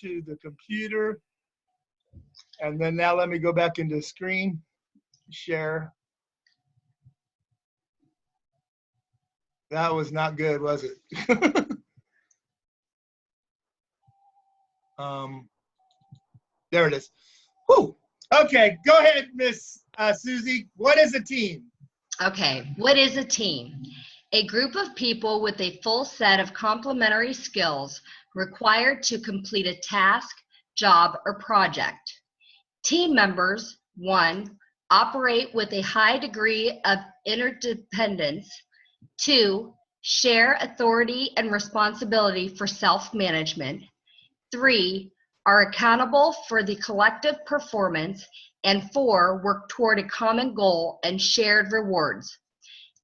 to the computer. And then now let me go back into screen share. That was not good, was it? There it is. Whew. Okay, go ahead, Miss Susie. What is a team? Okay, what is a team? A group of people with a full set of complementary skills required to complete a task, job, or project. Team members, 1, operate with a high degree of interdependence. 2, share authority and responsibility for self-management. 3, are accountable for the collective performance. And 4, work toward a common goal and shared rewards.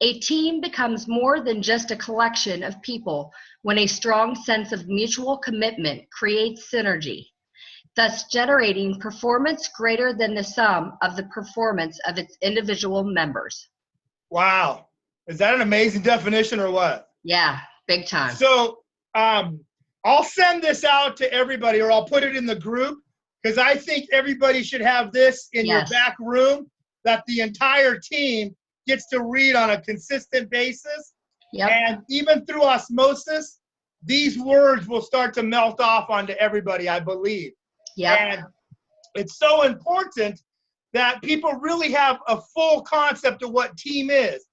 A team becomes more than just a collection of people when a strong sense of mutual commitment creates synergy, thus generating performance greater than the sum of the performance of its individual members. Wow. Is that an amazing definition or what? Yeah, big time. So I'll send this out to everybody, or I'll put it in the group, because I think everybody should have this in your back room that the entire team gets to read on a consistent basis. Yep. And even through osmosis, these words will start to melt off onto everybody, I believe. Yep. And it's so important that people really have a full concept of what team is.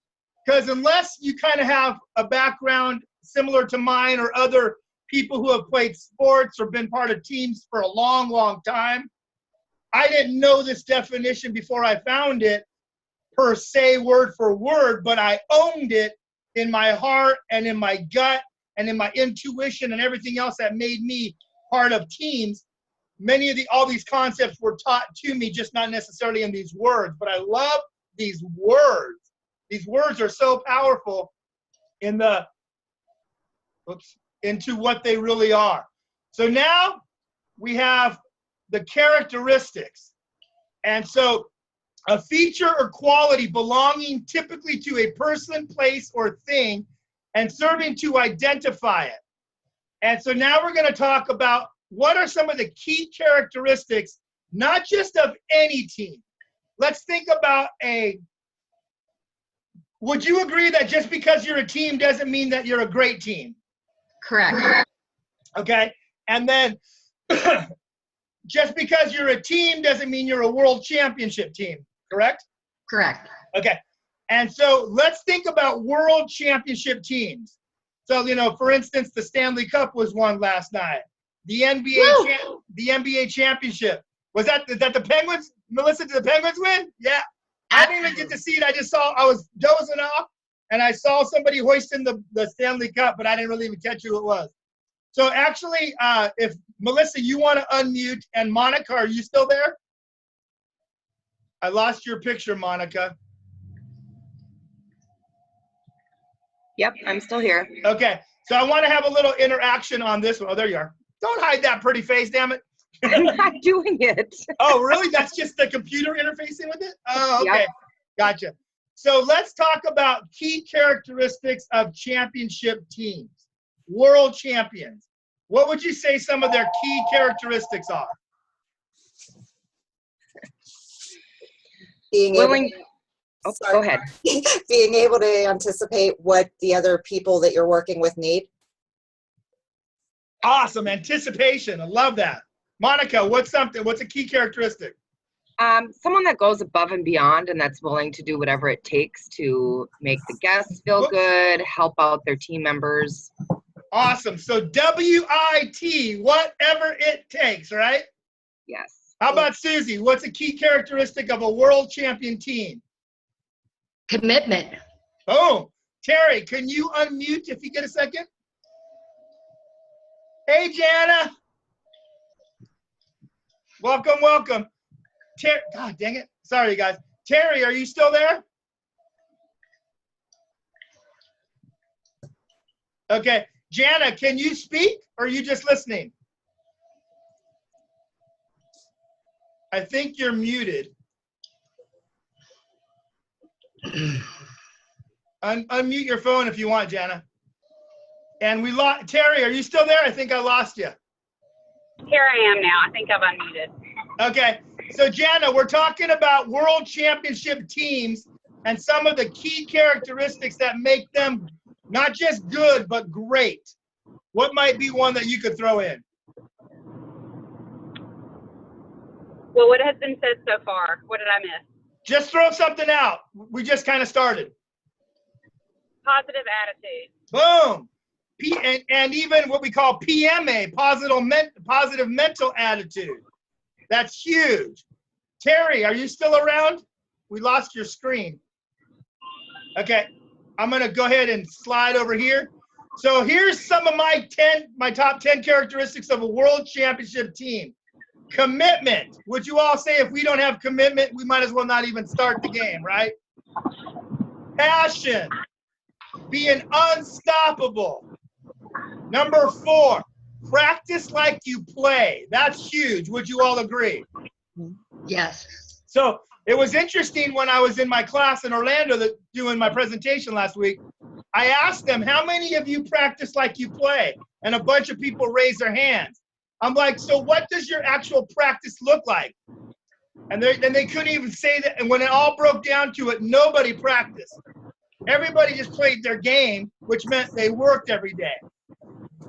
Because unless you kind of have a background similar to mine or other people who have played sports or been part of teams for a long, long time, I didn't know this definition before I found it per se, word for word, but I owned it in my heart and in my gut and in my intuition and everything else that made me part of teams. Many of all these concepts were taught to me, just not necessarily in these words, but I love these words. These words are so powerful in into what they really are. So now we have the characteristics. And so a feature or quality belonging typically to a person, place, or thing and serving to identify it. And so now we're going to talk about what are some of the key characteristics, not just of any team. Let's think about would you agree that just because you're a team doesn't mean that you're a great team? Correct. Okay. And then just because you're a team doesn't mean you're a world championship team, correct? Correct. Okay. And so let's think about world championship teams. So, for instance, the Stanley Cup was won last night. The NBA championship. Is that the Penguins? Melissa, did the Penguins win? Yeah. I didn't even get to see it. I was dozing off, and I saw somebody hoisting the Stanley Cup, but I didn't really even catch who it was. So actually, if Melissa, you want to unmute, and Monica, are you still there? I lost your picture, Monica. Yep, I'm still here. Okay, so I want to have a little interaction on this one. Oh, there you are. Don't hide that pretty face, damn it. I'm not doing it. Oh, really? That's just the computer interfacing with it? Oh, okay. Yep. Gotcha. So let's talk about key characteristics of championship teams, world champions. What would you say some of their key characteristics are? Go ahead. Being able to anticipate what the other people that you're working with need. Awesome. Anticipation. I love that. Monica, what's a key characteristic? Someone that goes above and beyond and that's willing to do whatever it takes to make the guests feel good, help out their team members. Awesome. So WIT, whatever it takes, right? Yes. How about Susie? What's a key characteristic of a world champion team? Commitment. Boom. Terry, can you unmute if you get a second? Hey, Jana. Welcome, welcome. God dang it. Sorry, you guys. Terry, are you still there? Okay. Jana, can you speak or are you just listening? I think you're muted. Unmute your phone if you want, Jana. And we lost Terry. Are you still there? I think I lost you. Here I am now. I think I've unmuted. Okay, so Jana, we're talking about world championship teams and some of the key characteristics that make them not just good, but great. What might be one that you could throw in? Well, what has been said so far? What did I miss? Just throw something out. We just kind of started. Positive attitude. Boom. And even what we call PMA, positive mental attitude. That's huge. Terry, are you still around? We lost your screen. Okay, I'm gonna go ahead and slide over here. So here's some of my top 10 characteristics of a world championship team. Commitment. Would you all say if we don't have commitment, we might as well not even start the game, right? Passion. Being unstoppable. Number 4, practice like you play. That's huge. Would you all agree? Yes. So it was interesting when I was in my class in Orlando doing my presentation last week. I asked them, how many of you practice like you play? And a bunch of people raised their hands. I'm like, so what does your actual practice look like? And they couldn't even say that. And when it all broke down to it, nobody practiced. Everybody just played their game, which meant they worked every day.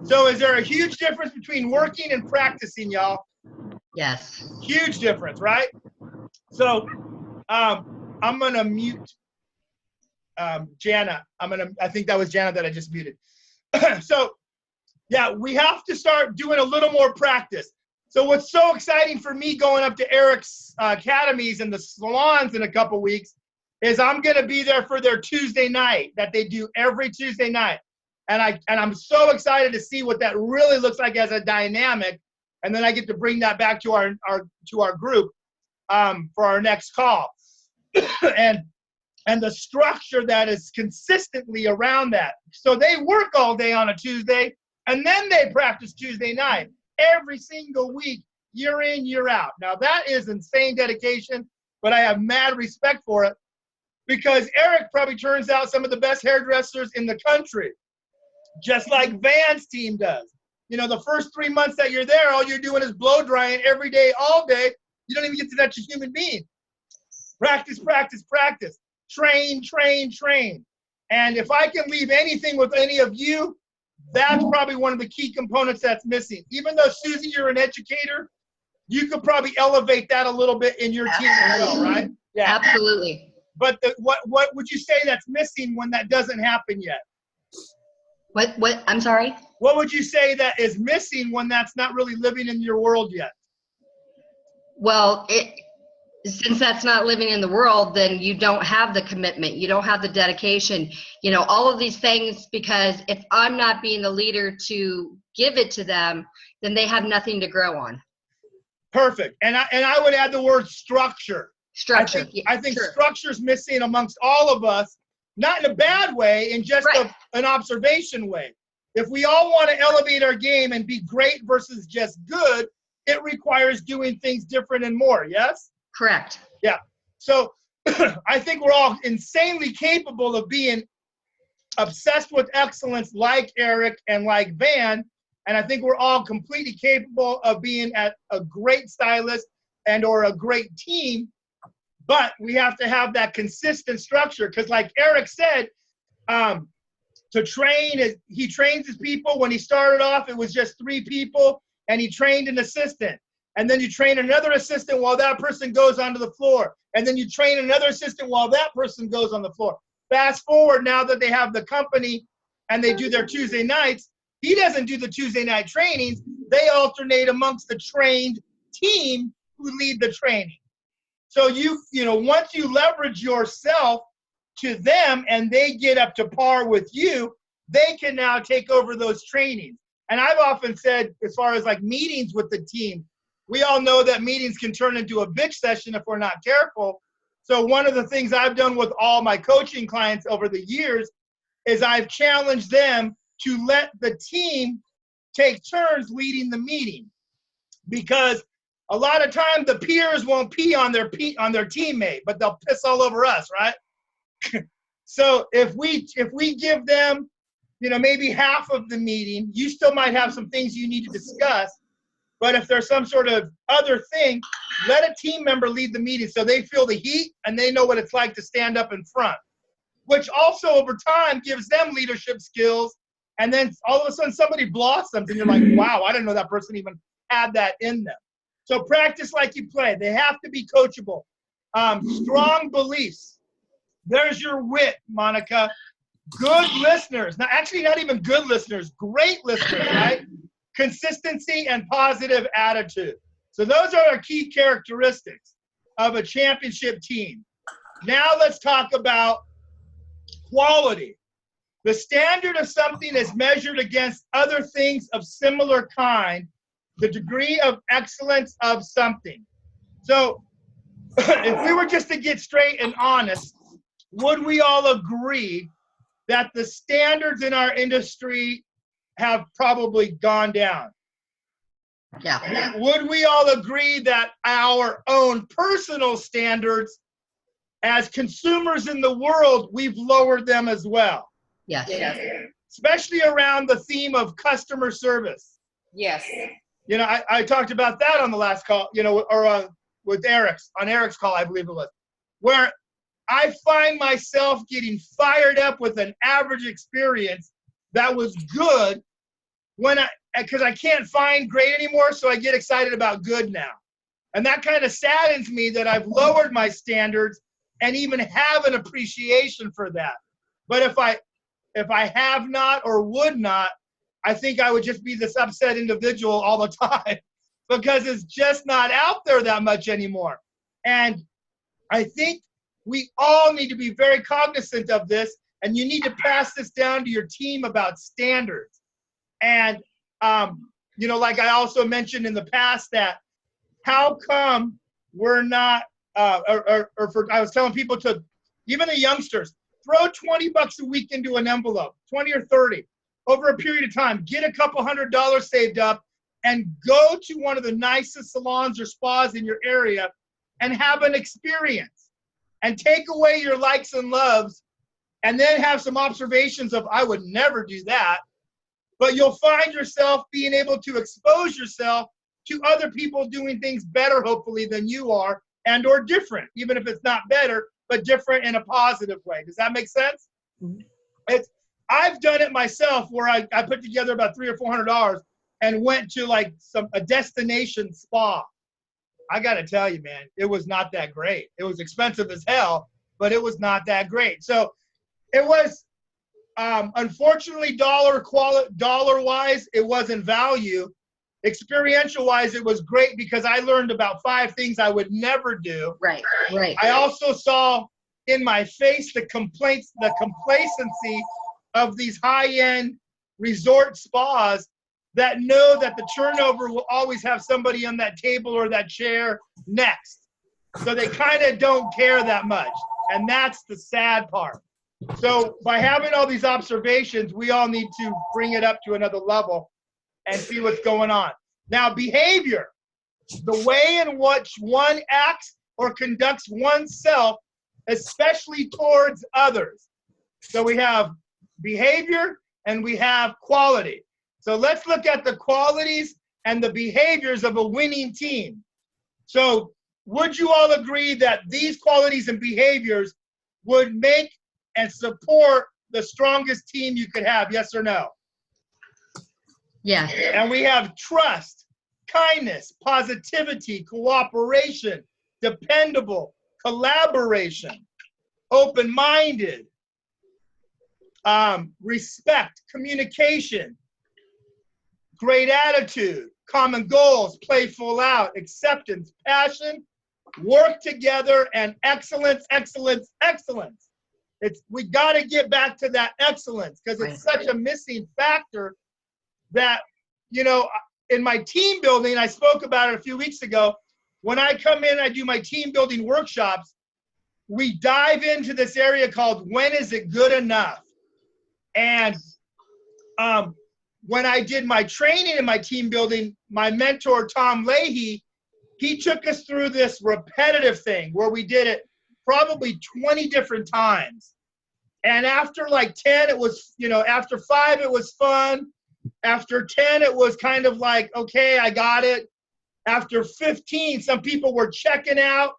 So is there a huge difference between working and practicing, y'all? Yes. Huge difference, right? So I'm gonna mute Jana. I think that was Jana that I just muted. So yeah, we have to start doing a little more practice. So what's so exciting for me going up to Eric's academies and the salons in a couple weeks is I'm gonna be there for their Tuesday night that they do every Tuesday night. And I'm so excited to see what that really looks like as a dynamic. And then I get to bring that back to our group for our next call. and the structure that is consistently around that. So they work all day on a Tuesday, and then they practice Tuesday night every single week, year in, year out. Now that is insane dedication, but I have mad respect for it because Eric probably turns out some of the best hairdressers in the country, just like Van's team does. You know, the first 3 months that you're there, all you're doing is blow drying every day, all day. You don't even get to touch a human being. Practice, practice, practice. Train, train, train. And if I can leave anything with any of you, that's probably one of the key components that's missing. Even though, Susie, you're an educator, you could probably elevate that a little bit in your team as well, right? Yeah. Absolutely. But what would you say that's missing when that doesn't happen yet? What, I'm sorry? What would you say that is missing when that's not really living in your world yet? Well, since that's not living in the world, then you don't have the commitment. You don't have the dedication, you know, all of these things, because if I'm not being the leader to give it to them, then they have nothing to grow on. Perfect. And I would add the word structure. Structure. I think Sure. structure is missing amongst all of us, not in a bad way, in just Right. an observation way. If we all want to elevate our game and be great versus just good, it requires doing things different and more, yes? Correct. Yeah. So I think we're all insanely capable of being obsessed with excellence like Eric and like Van. And I think we're all completely capable of being a great stylist and or a great team. But we have to have that consistent structure because like Eric said, to train, he trains his people. When he started off, it was just 3 people and he trained an assistant. And then you train another assistant while that person goes onto the floor. And then you train another assistant while that person goes on the floor. Fast forward now that they have the company and they do their Tuesday nights, he doesn't do the Tuesday night trainings. They alternate amongst the trained team who lead the training. So you know, once you leverage yourself to them and they get up to par with you, they can now take over those trainings. And I've often said, as far as like meetings with the team, we all know that meetings can turn into a bitch session if we're not careful. So one of the things I've done with all my coaching clients over the years is I've challenged them to let the team take turns leading the meeting. Because a lot of times the peers won't pee on their teammate, but they'll piss all over us, right? So if we give them, you know, maybe half of the meeting, you still might have some things you need to discuss. But if there's some sort of other thing, let a team member lead the meeting so they feel the heat and they know what it's like to stand up in front, which also over time gives them leadership skills. And then all of a sudden somebody blossoms and you're like, wow, I didn't know that person even had that in them. So practice like you play. They have to be coachable. Strong beliefs. There's your wit, Monica. Good listeners. Now, actually, not even good listeners. Great listeners, right? Consistency and positive attitude. So those are our key characteristics of a championship team. Now let's talk about quality. The standard of something is measured against other things of similar kind, the degree of excellence of something. So if we were just to get straight and honest, would we all agree that the standards in our industry have probably gone down? Yeah. Would we all agree that our own personal standards as consumers in the world, we've lowered them as well? Yes. Especially around the theme of customer service. Yes. You know, I talked about that on the last call, you know, or with Eric's call, I believe it was, where I find myself getting fired up with an average experience that was good because I can't find great anymore, so I get excited about good now. And that kind of saddens me that I've lowered my standards and even have an appreciation for that. But if I have not or would not, I think I would just be this upset individual all the time because it's just not out there that much anymore. And I think we all need to be very cognizant of this, and you need to pass this down to your team about standards. And, you know, like I also mentioned in the past that how come we're not, I was telling people to, even the youngsters, throw $20 a week into an envelope, 20 or 30, over a period of time. Get a couple $100 saved up and go to one of the nicest salons or spas in your area and have an experience. And take away your likes and loves and then have some observations of, I would never do that. But you'll find yourself being able to expose yourself to other people doing things better, hopefully, than you are and or different, even if it's not better, but different in a positive way. Does that make sense? Mm-hmm. I've done it myself where I put together about $300 or $400 and went to like a destination spa. I got to tell you, man, it was not that great. It was expensive as hell, but it was not that great. So it was, unfortunately, dollar-wise, it wasn't value. Experiential-wise, it was great because I learned about 5 things I would never do. Right. I also saw in my face the complacency of these high-end resort spas that know that the turnover will always have somebody on that table or that chair next. So they kind of don't care that much. And that's the sad part. So by having all these observations, we all need to bring it up to another level and see what's going on. Now, behavior, the way in which one acts or conducts oneself, especially towards others. So we have behavior and we have quality. So let's look at the qualities and the behaviors of a winning team. So would you all agree that these qualities and behaviors would make and support the strongest team you could have? Yes or no? Yes. And we have trust, kindness, positivity, cooperation, dependable, collaboration, open-minded, respect, communication, great attitude, common goals, play full out, acceptance, passion, work together, and excellence. We got to get back to that excellence because it's such a missing factor that, you know, in my team building, I spoke about it a few weeks ago. When I come in, I do my team building workshops. We dive into this area called when is it good enough? And when I did my training in my team building, my mentor, Tom Leahy, he took us through this repetitive thing where we did it probably 20 different times. And after like 10, it was, you know, after 5, it was fun. After 10, it was kind of like, okay, I got it. After 15, some people were checking out,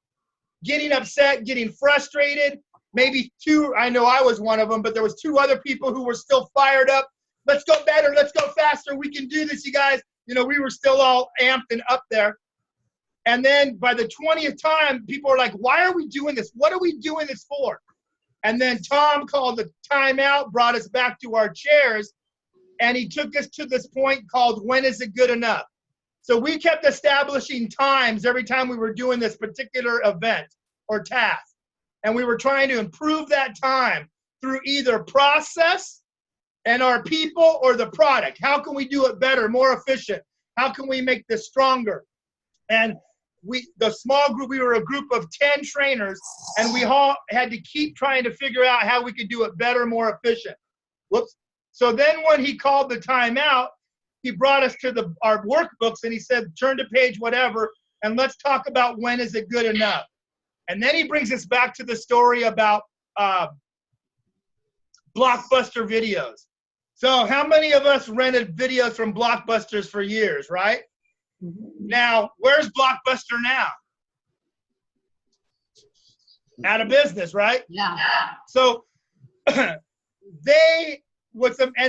getting upset, getting frustrated. Maybe 2, I know I was one of them, but there was 2 other people who were still fired up. Let's go better, let's go faster, we can do this, you guys. You know, we were still all amped and up there. And then by the 20th time, people are like, why are we doing this? What are we doing this for? And then Tom called the timeout, brought us back to our chairs, and he took us to this point called, when is it good enough? So we kept establishing times every time we were doing this particular event or task. And we were trying to improve that time through either process and our people or the product. How can we do it better, more efficient? How can we make this stronger? And the small group, we were a group of 10 trainers, and we all had to keep trying to figure out how we could do it better, more efficient. Whoops. So then when he called the timeout, he brought us to our workbooks, and he said, turn to page whatever, and let's talk about when is it good enough. And then he brings us back to the story about Blockbuster videos. So how many of us rented videos from Blockbusters for years, right? Now, where's Blockbuster now? Out of business, right? Yeah. So and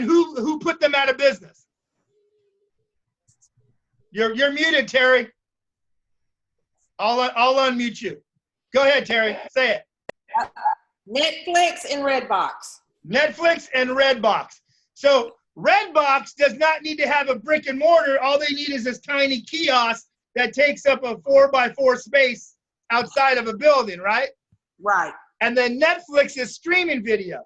who put them out of business? You're muted, Terry. I'll unmute you. Go ahead, Terry. Say it. Netflix and Redbox. Netflix and Redbox. So Redbox does not need to have a brick and mortar. All they need is this tiny kiosk that takes up a 4x4 space outside of a building, right? Right. And then Netflix is streaming video.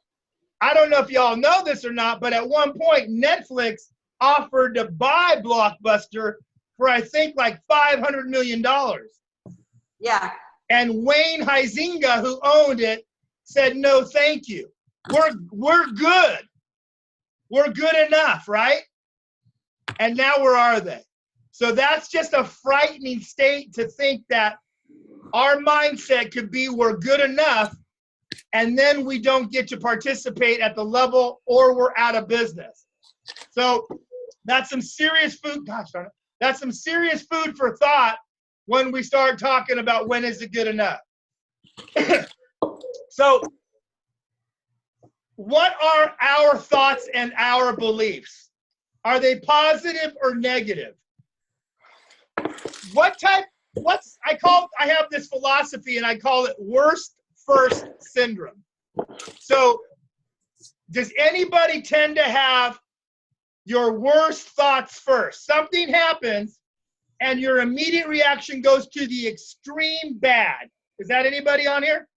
I don't know if y'all know this or not, but at one point, Netflix offered to buy Blockbuster for, I think, like $500 million. Yeah. And Wayne Huizinga, who owned it, said, no, thank you. We're good. We're good enough, right? And now where are they? So that's just a frightening state to think that our mindset could be we're good enough, and then we don't get to participate at the level, or we're out of business. So that's some serious food. Gosh darn it. That's some serious food for thought when we start talking about when is it good enough. So what are our thoughts and our beliefs? Are they positive or negative? I have this philosophy, and I call it worst first syndrome. So does anybody tend to have your worst thoughts first? Something happens and your immediate reaction goes to the extreme bad. Is that anybody on here?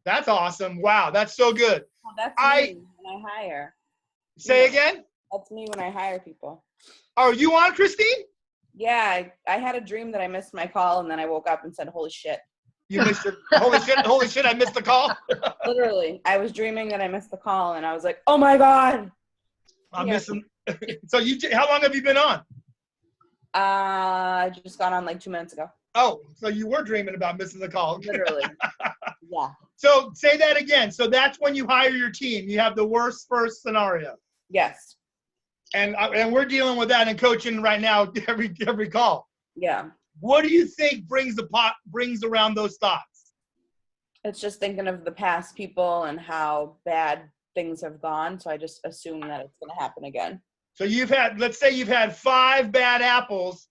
That's awesome. Wow, that's so good. Well, that's me when I hire. Say again? That's me when I hire people. Oh, are you on, Christine? Yeah, I had a dream that I missed my call, and then I woke up and said, holy shit. You missed it. Holy shit, I missed the call. Literally, I was dreaming that I missed the call, and I was like, oh my God. I'm missing. So how long have you been on? I just got on like 2 minutes ago. Oh, so you were dreaming about missing the call. Literally. Yeah. So say that again. So that's when you hire your team. You have the worst first scenario. Yes. And we're dealing with that in coaching right now every call. Yeah. What do you think brings around those thoughts? It's just thinking of the past people and how bad things have gone. So I just assume that it's going to happen again. So let's say you've had 5 bad apples,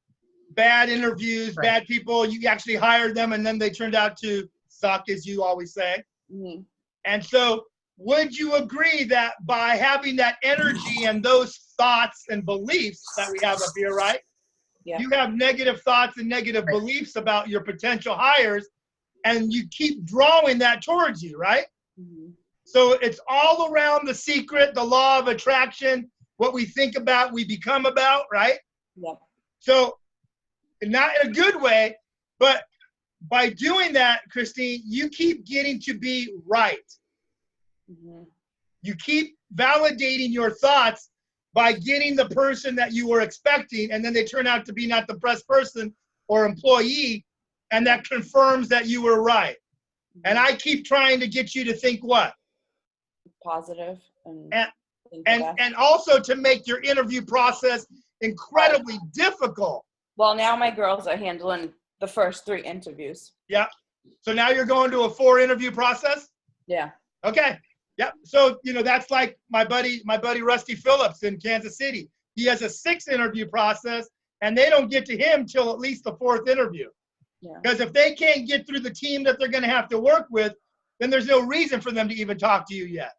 bad interviews, right. Bad people. You actually hired them, and then they turned out to suck, as you always say. Mm-hmm. And so would you agree that by having that energy and those thoughts and beliefs that we have up here, right? Yeah. You have negative thoughts and negative beliefs about your potential hires, and you keep drawing that towards you, right? Mm-hmm. So it's all around the secret, the law of attraction, what we think about, we become about, right? Yeah. So not in a good way, but by doing that, Christine, you keep getting to be right. Mm-hmm. You keep validating your thoughts by getting the person that you were expecting, and then they turn out to be not the best person or employee, and that confirms that you were right. Mm-hmm. And I keep trying to get you to think what? Positive. think of that. and also to make your interview process incredibly difficult. Well, now my girls are handling the first 3 interviews. Yeah. So now you're going to a 4 interview process? Yeah. Okay. Yep. So, that's like my buddy Rusty Phillips in Kansas City. He has a 6 interview process, and they don't get to him till at least the 4th interview. Yeah. Because if they can't get through the team that they're going to have to work with, then there's no reason for them to even talk to you yet.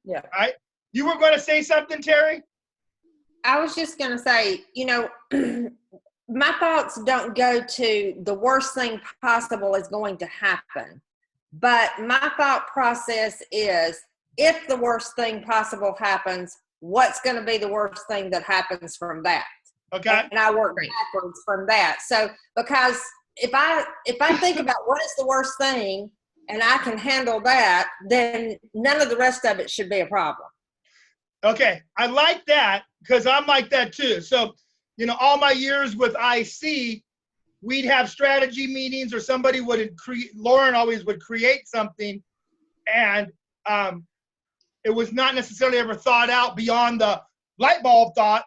Yeah. All right. You were going to say something, Terry? I was just going to say, my thoughts don't go to the worst thing possible is going to happen. But my thought process is, if the worst thing possible happens, what's going to be the worst thing that happens from that? Okay. And I work backwards from that. So, because if I think about what is the worst thing and I can handle that, then none of the rest of it should be a problem. Okay. I like that because I'm like that too. So, all my years with IC, we'd have strategy meetings or somebody would Lauren always would create something, and it was not necessarily ever thought out beyond the light bulb thought.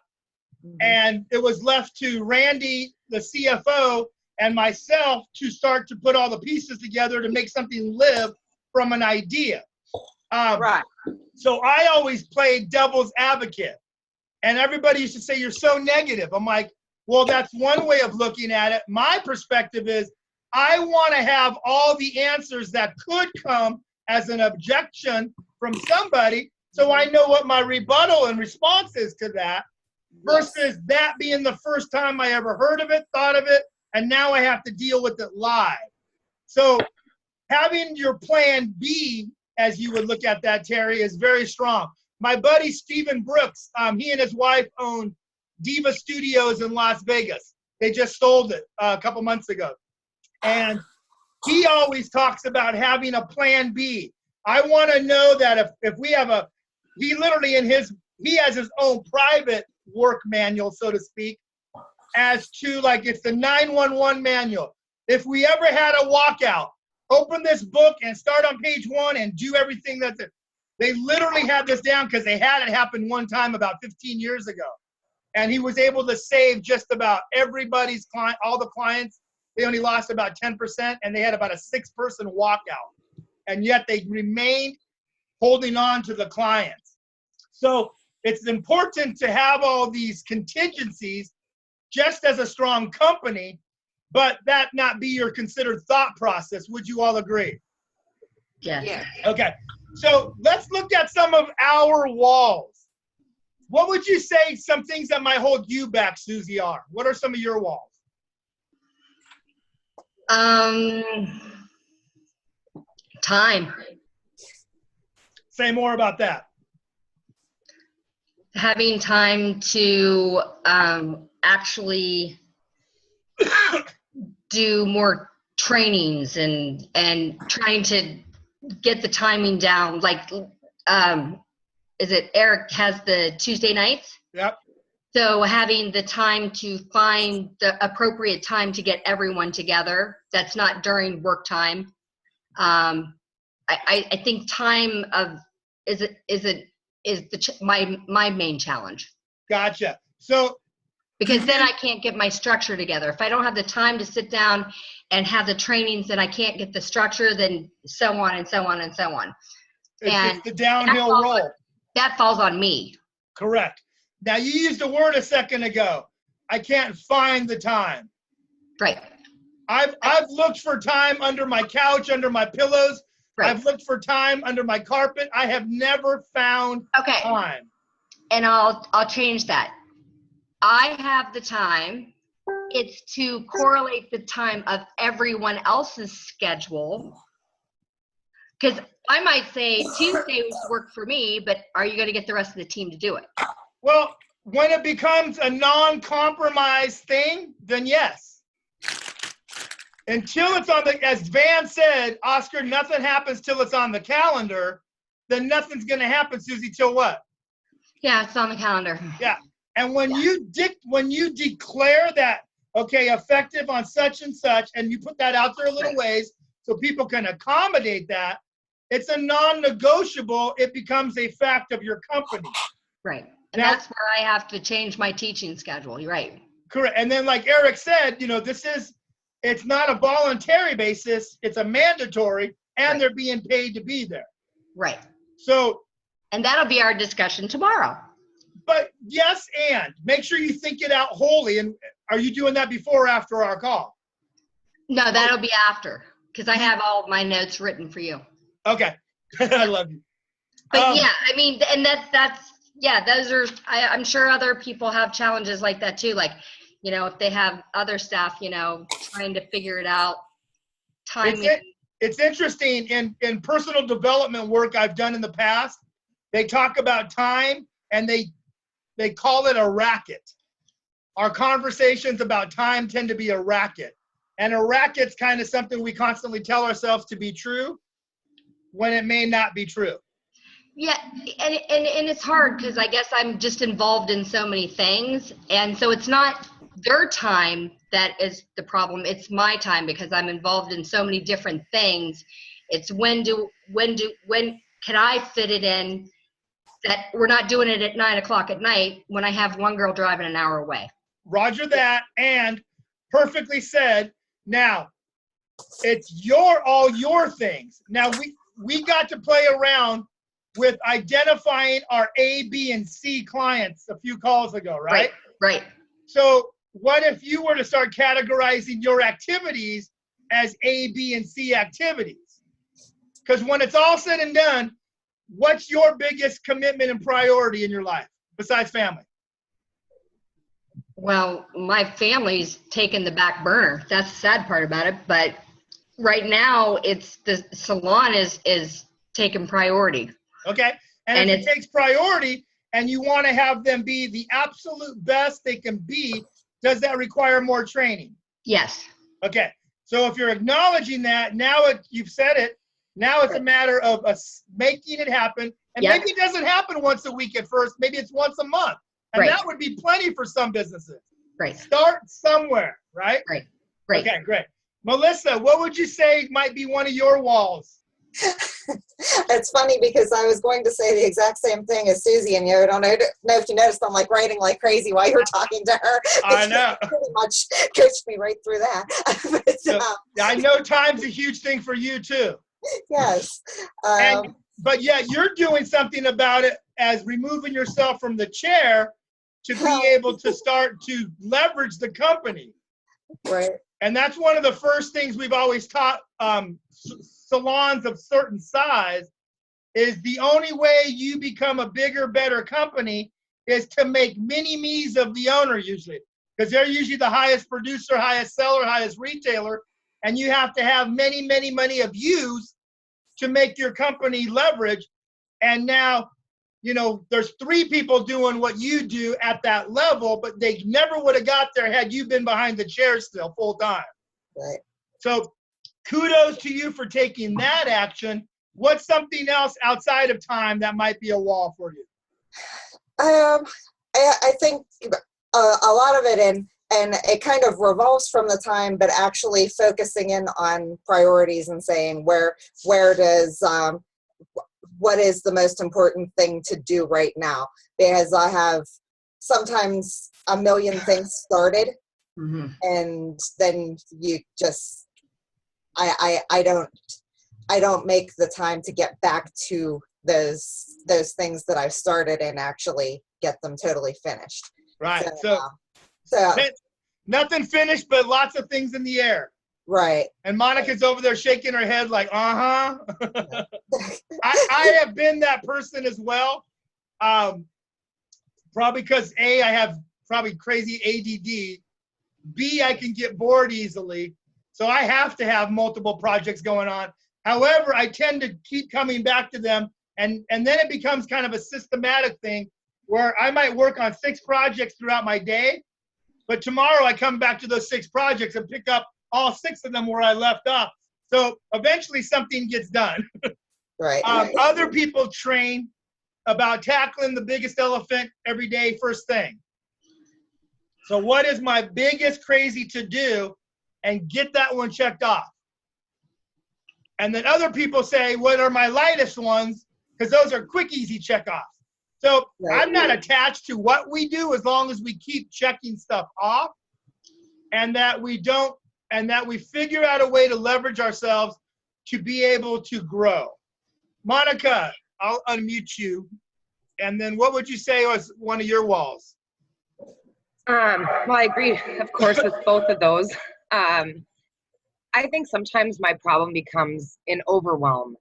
Mm-hmm. And it was left to Randy, the CFO, and myself to start to put all the pieces together to make something live from an idea. Right. So I always played devil's advocate. And everybody used to say, you're so negative. I'm like, well, that's one way of looking at it. My perspective is I want to have all the answers that could come as an objection from somebody, so I know what my rebuttal and response is to that, versus that being the first time I ever heard of it, thought of it, and now I have to deal with it live. So having your plan B, as you would look at that, Terry, is very strong. My buddy Stephen Brooks, he and his wife own Diva Studios in Las Vegas. They just sold it a couple months ago. And he always talks about having a plan B. I want to know that if we have he literally he has his own private work manual, so to speak, as to like it's the 911 manual. If we ever had a walkout, open this book and start on page 1 and do everything that's it. They literally had this down because they had it happen one time about 15 years ago. And he was able to save just about everybody's client, all the clients. They only lost about 10%, and they had about a 6-person walkout. And yet they remained holding on to the clients. So it's important to have all these contingencies just as a strong company, but that not be your considered thought process. Would you all agree? Yes. Yeah. Okay. So let's look at some of our walls. What would you say some things that might hold you back, Susie, are? What are some of your walls? Time. Say more about that. Having time to actually do more trainings and trying to get the timing down. Like, is it Eric has the Tuesday nights? Yep. So having the time to find the appropriate time to get everyone together, that's not during work time. I think time is my main challenge. Gotcha. So because then I can't get my structure together. If I don't have the time to sit down and have the trainings, then I can't get the structure, then so on and so on and so on. it's the downhill roll. That falls on me. Correct. Now you used a word a second ago. I can't find the time. Right. I've looked for time under my couch, under my pillows. Right. I've looked for time under my carpet. I have never found time. And I'll change that. I have the time. It's to correlate the time of everyone else's schedule. Because I might say Tuesdays work for me, but are you going to get the rest of the team to do it? Well, when it becomes a non-compromise thing, then yes. Until it's on as Van said, Oscar, nothing happens till it's on the calendar, then nothing's going to happen, Susie, till what? Yeah, it's on the calendar. Yeah. And when you declare that, okay, effective on such and such, and you put that out there a little ways so people can accommodate that, it's a non-negotiable. It becomes a fact of your company, Right. And Now- that's where I have to change my teaching schedule. You're right. Correct. And then like Eric said, it's not a voluntary basis, it's a mandatory, and Right. they're being paid to be there. Right. So, And that'll be our discussion tomorrow. but yes, and make sure you think it out wholly. And are you doing that before or after our call? No, that'll be after, because I have all of my notes written for you. Okay. I love you. But yeah, I mean, and those are, I'm sure other people have challenges like that too. Like, if they have other staff, trying to figure it out, timing. It's interesting in personal development work I've done in the past. They talk about time and they call it a racket. Our conversations about time tend to be a racket. And a racket's kind of something we constantly tell ourselves to be true when it may not be true. Yeah, and it's hard because I guess I'm just involved in so many things. And so it's not their time that is the problem. It's my time because I'm involved in so many different things. It's when can I fit it in that we're not doing it at 9 o'clock at night when I have one girl driving an hour away. Roger that, and perfectly said. Now, it's all your things. Now, we got to play around with identifying our A, B, and C clients a few calls ago, right? Right. So what if you were to start categorizing your activities as A, B, and C activities? Because when it's all said and done, what's your biggest commitment and priority in your life besides family? Well, my family's taken the back burner. That's the sad part about it. But right now, it's the salon is taking priority. Okay. And if it takes priority and you want to have them be the absolute best they can be, does that require more training? Yes. Okay. So if you're acknowledging that, now you've said it, now it's a matter of us making it happen. And maybe it doesn't happen once a week at first. Maybe it's once a month. And that would be plenty for some businesses. Right. Start somewhere, right? Right. Okay, great. Melissa, what would you say might be one of your walls? It's funny because I was going to say the exact same thing as Susie, and I don't know if you noticed, I'm like writing like crazy while you were talking to her. I know. Pretty much coached me right through that. I know time's a huge thing for you too. Yes. But yeah, you're doing something about it as removing yourself from the chair to be able to start to leverage the company. Right. And that's one of the first things we've always taught salons of certain size is the only way you become a bigger, better company is to make mini-me's of the owner usually. Because they're usually the highest producer, highest seller, highest retailer. And you have to have many, many, many of yous to make your company leverage. And now, there's 3 people doing what you do at that level, but they never would have got there had you been behind the chair still full time. Right. So kudos to you for taking that action. What's something else outside of time that might be a wall for you? I think a lot of it, and it kind of revolves from the time, but actually focusing in on priorities and saying what is the most important thing to do right now? Because I have sometimes a million things started, and then you just, I don't make the time to get back to those things that I've started and actually get them totally finished. Right. So nothing finished, but lots of things in the air. Right. And Monica's over there shaking her head like, I have been that person as well. Probably because A, I have probably crazy ADD. B, I can get bored easily. So I have to have multiple projects going on. However, I tend to keep coming back to them. And then it becomes kind of a systematic thing where I might work on 6 projects throughout my day. But tomorrow I come back to those 6 projects and pick up all 6 of them where I left off. So eventually something gets done. Right. Other people train about tackling the biggest elephant every day first thing. So what is my biggest crazy to do, and get that one checked off. And then other people say, what are my lightest ones? Because those are quick, easy check offs. So Right. I'm not attached to what we do as long as we keep checking stuff off, and that we figure out a way to leverage ourselves to be able to grow. Monica, I'll unmute you. And then what would you say was one of your walls? Well, I agree, of course, with both of those. I think sometimes my problem becomes an overwhelm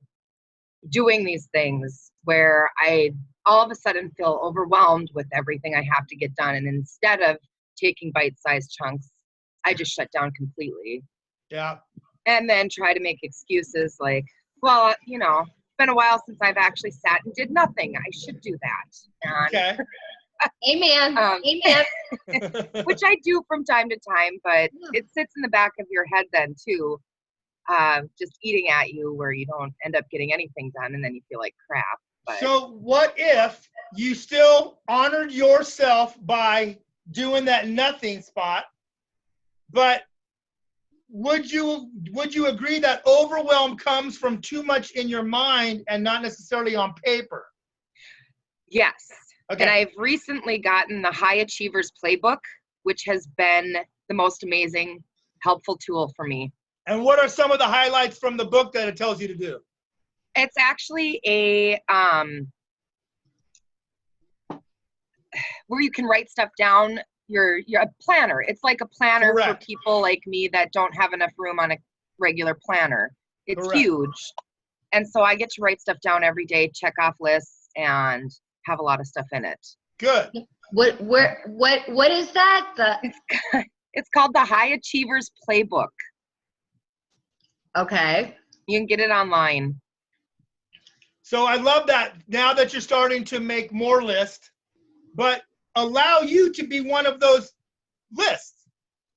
doing these things where I all of a sudden feel overwhelmed with everything I have to get done. And instead of taking bite-sized chunks, I just shut down completely. Yeah. And then try to make excuses like, well, you know, it's been a while since I've actually sat and did nothing. I should do that. And, Okay. Amen. Amen. which I do from time to time, but it sits in the back of your head then too, just eating at you where you don't end up getting anything done and then you feel like crap. But So what if you still honored yourself by doing that nothing spot, but would you agree that overwhelm comes from too much in your mind and not necessarily on paper? yes. Okay. And I've recently gotten the High Achievers Playbook, which has been the most amazing, helpful tool for me. And what are some of the highlights from the book that it tells you to do? It's actually a where you can write stuff down. You're a planner. It's like a planner Correct. for people like me that don't have enough room on a regular planner. It's Correct. huge. And so I get to write stuff down every day, check off lists, and have a lot of stuff in it. Good. What is that? It's called the High Achievers Playbook. Okay. You can get it online. So I love that now that you're starting to make more lists, but allow you to be one of those lists.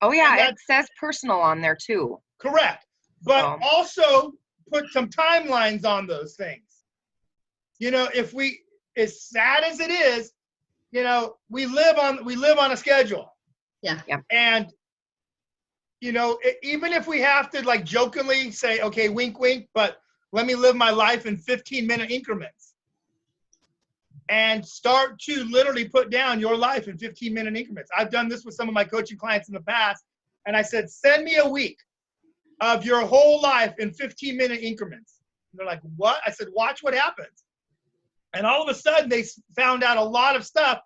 Oh yeah, And it says personal on there too. Correct. But So- also put some timelines on those things. You know, as sad as it is, you know, we live on a schedule. Yeah. Yep. And, you know, even if we have to like jokingly say, okay, wink, wink, but let me live my life in 15-minute increments and start to literally put down your life in 15-minute increments. I've done this with some of my coaching clients in the past. And I said, send me a week of your whole life in 15-minute increments. And they're like, what? I said, watch what happens. And all of a sudden they found out a lot of stuff.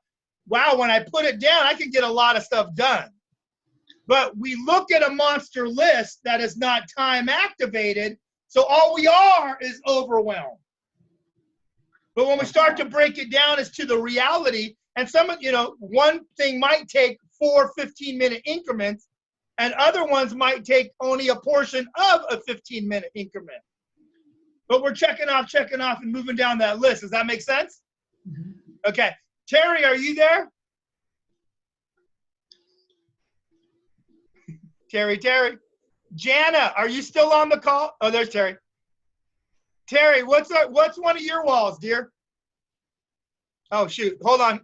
Wow, when I put it down, I can get a lot of stuff done. But we look at a monster list that is not time activated, so all we are is overwhelmed. But when we start to break it down as to the reality, and one thing might take 4 15-minute increments, and other ones might take only a portion of a 15-minute increment. But we're checking off and moving down that list. Does that make sense? Mm-hmm. Okay. Terry, are you there? Terry. Jana, are you still on the call? Oh, there's Terry. Terry, what's one of your walls, dear? Oh, shoot. Hold on.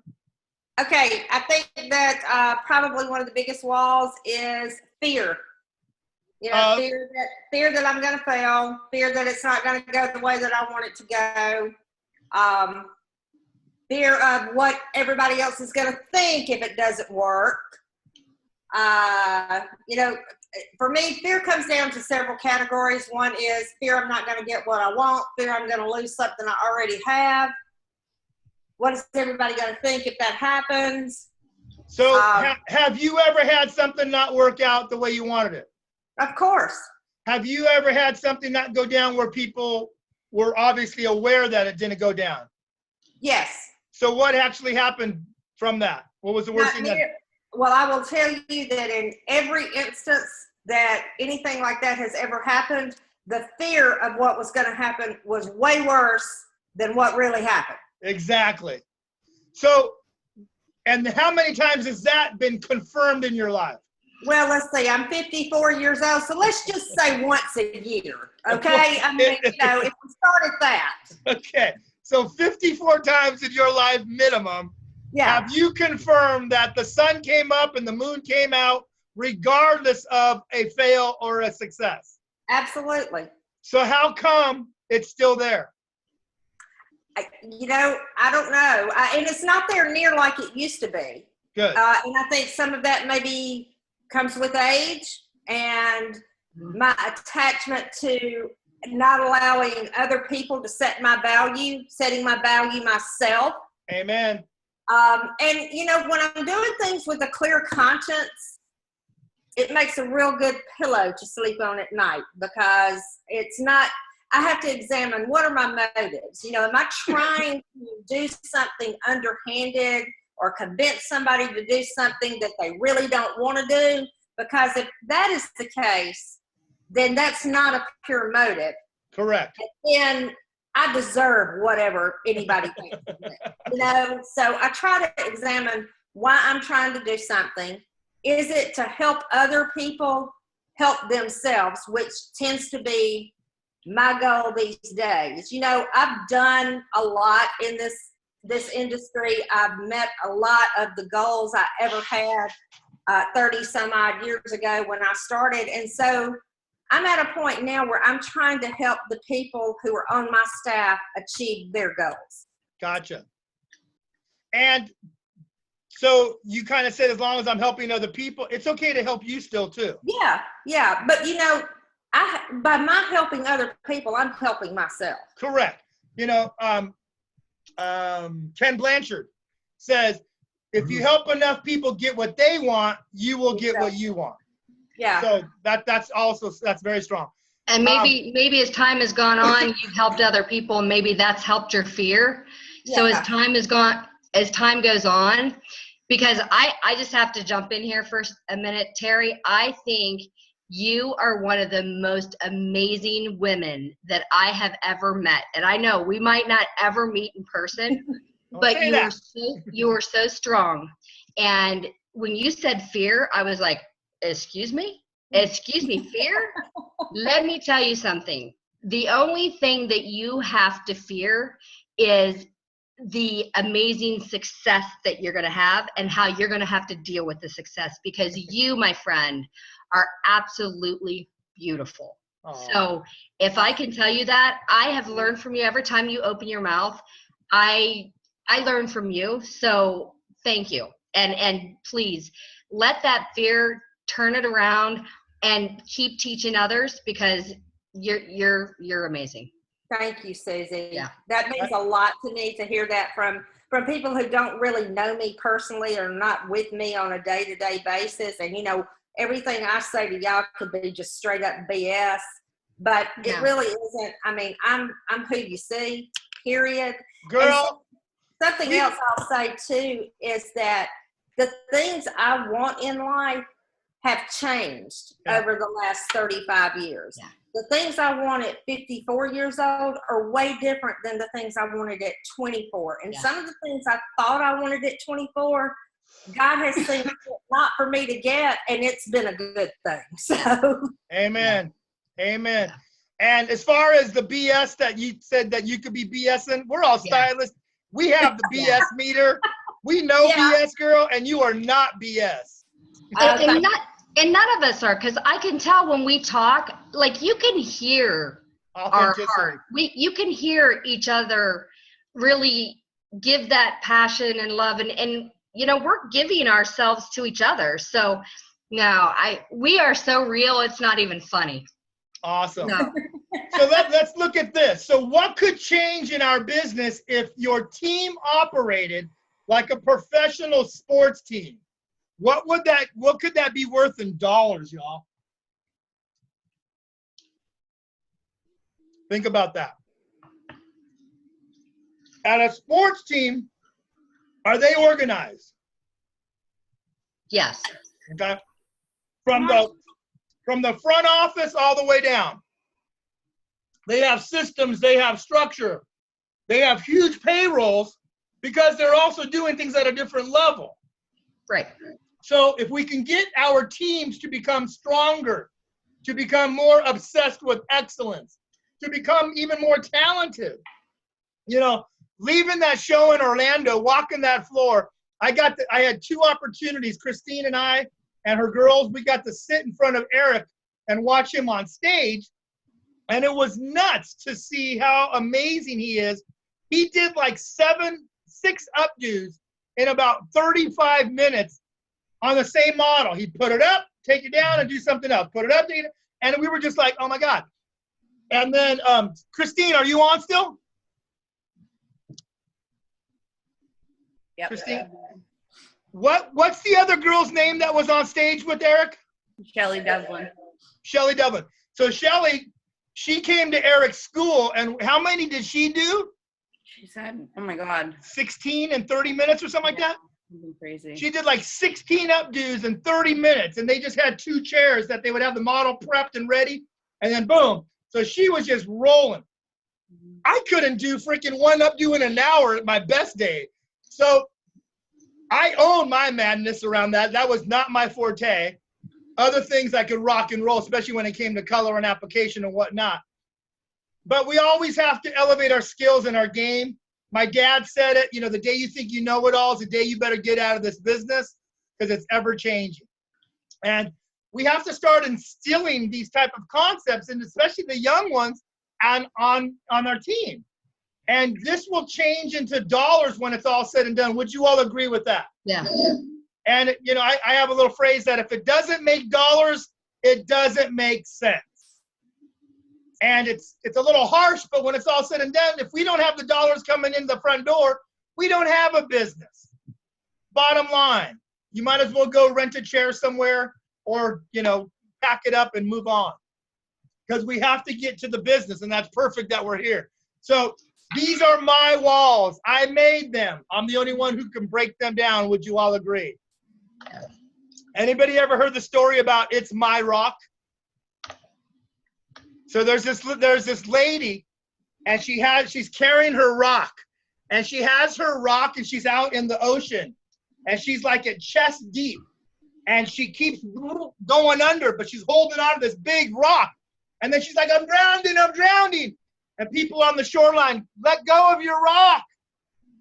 Okay, I think that probably one of the biggest walls is fear. You know, fear that I'm going to fail, fear that it's not going to go the way that I want it to go, fear of what everybody else is going to think if it doesn't work. You know, for me, fear comes down to several categories. One is fear I'm not going to get what I want, fear I'm going to lose something I already have. What is everybody going to think if that happens? So have you ever had something not work out the way you wanted it? Of course. Have you ever had something not go down where people were obviously aware that it didn't go down? Yes. So what actually happened from that? What was the worst thing? Well, I will tell you that in every instance that anything like that has ever happened, the fear of what was going to happen was way worse than what really happened. Exactly. So, and how many times has that been confirmed in your life? Well, let's see, I'm 54 years old, so let's just say once a year, okay? I mean, you know, if we start at that. Okay, so 54 times in your life minimum, Yeah. have you confirmed that the sun came up and the moon came out regardless of a fail or a success? Absolutely. So how come it's still there? I don't know. And it's not there near like it used to be. Good. And I think some of that maybe comes with age and my attachment to not allowing other people to setting my value myself. Amen. And when I'm doing things with a clear conscience, it makes a real good pillow to sleep on at night, because it's not, I have to examine, what are my motives? Am I trying to do something underhanded or convince somebody to do something that they really don't want to do? Because if that is the case, then that's not a pure motive. Correct. And I deserve whatever anybody thinks of me. So I try to examine why I'm trying to do something. Is it to help other people help themselves, which tends to be my goal these days? I've done a lot in this industry. I've met a lot of the goals I ever had 30 some odd years ago when I started. And so I'm at a point now where I'm trying to help the people who are on my staff achieve their goals. Gotcha. And so you kind of said, as long as I'm helping other people, it's okay to help you still too. Yeah. But by my helping other people, I'm helping myself. Correct. Ken Blanchard says, if you help enough people get what they want, you will get what you want. Yeah. So that's very strong. And maybe as time has gone on, you've helped other people, and maybe that's helped your fear. So as time goes on, because I just have to jump in here for a minute, Terry. I think you are one of the most amazing women that I have ever met. And I know we might not ever meet in person, but you were so strong. And when you said fear, I was like, excuse me, fear? Let me tell you something. The only thing that you have to fear is the amazing success that you're going to have and how you're going to have to deal with the success, because you, my friend, are absolutely beautiful. Aww. So if I can tell you that, I have learned from you every time you open your mouth. I learn from you. So thank you. And please let that fear, turn it around and keep teaching others, because you're amazing. Thank you, Susie. Yeah. That means a lot to me to hear that from people who don't really know me personally or not with me on a day-to-day basis. And, everything I say to y'all could be just straight up BS, but it really isn't. I mean, I'm who you see, period. Girl. Something else I'll say too is that the things I want in life have changed over the last 35 years. Yeah. The things I want at 54 years old are way different than the things I wanted at 24. And some of the things I thought I wanted at 24, God has seen not for me to get, and it's been a good thing. So, Amen. And as far as the BS that you said that you could be BSing, we're all stylists. We have the BS meter. We know BS, girl, and you are not BS. And none of us are, because I can tell when we talk, like, you can hear our heart. You can hear each other really give that passion and love, and we're giving ourselves to each other. So we are so real, it's not even funny. Awesome. No. So let's look at this. So what could change in our business if your team operated like a professional sports team? What could that be worth in dollars, y'all? Think about that. At a sports team, are they organized? Yes. Okay. From the front office all the way down. They have systems, they have structure, they have huge payrolls, because they're also doing things at a different level. Right. So if we can get our teams to become stronger, to become more obsessed with excellence, to become even more talented, leaving that show in Orlando, walking that floor, I had two opportunities. Christine and I and her girls, we got to sit in front of Eric and watch him on stage. And it was nuts to see how amazing he is He did like 6 updos in about 35 minutes on the same model. He'd put it up, take it down, and do something else. Put it up, take it, and we were just like, oh my God. And then, Christine, are you on still? Yep. Christine? What's the other girl's name that was on stage with Eric? Shelly Devlin. Shelly Devlin. So Shelly, she came to Eric's school, and how many did she do? She said, oh my God. 16 in 30 minutes or something like that? Something crazy. She did like 16 updos in 30 minutes, and they just had 2 chairs that they would have the model prepped and ready, and then boom. So she was just rolling. I couldn't do freaking 1 updo in an hour at my best day. So I own my madness around that. That was not my forte. Other things I could rock and roll, especially when it came to color and application and whatnot. But we always have to elevate our skills and our game. My dad said it, you know, the day you think you know it all is the day you better get out of this business, because it's ever changing. And we have to start instilling these type of concepts, and especially the young ones, on our team. And this will change into dollars when it's all said and done. Would you all agree with that? Yeah. And, you know, I have a little phrase that if it doesn't make dollars, it doesn't make sense. And it's a little harsh, but when it's all said and done, if we don't have the dollars coming in the front door, we don't have a business. Bottom line, you might as well go rent a chair somewhere, or, you know, pack it up and move on. Because we have to get to the business, and that's perfect that we're here. So these are my walls. I made them. I'm the only one who can break them down. Would you all agree? Anybody ever heard the story about It's My Rock? So there's this lady, and she's carrying her rock, and she has her rock, and she's out in the ocean, and she's like at chest deep, and she keeps going under, but she's holding on to this big rock, and then she's like, I'm drowning, and people on the shoreline, let go of your rock,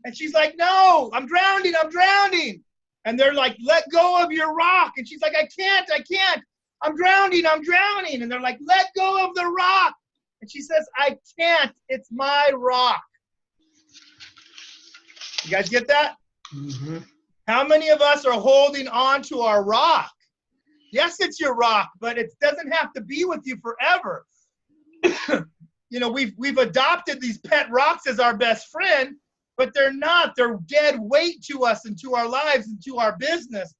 and she's like, no, I'm drowning, and they're like, let go of your rock, and she's like, I can't. I'm drowning. And they're like, let go of the rock. And she says, I can't. It's my rock. You guys get that? Mm-hmm. How many of us are holding on to our rock? Yes, it's your rock, but it doesn't have to be with you forever. You know, we've adopted these pet rocks as our best friend, but they're not. They're dead weight to us and to our lives and to our business.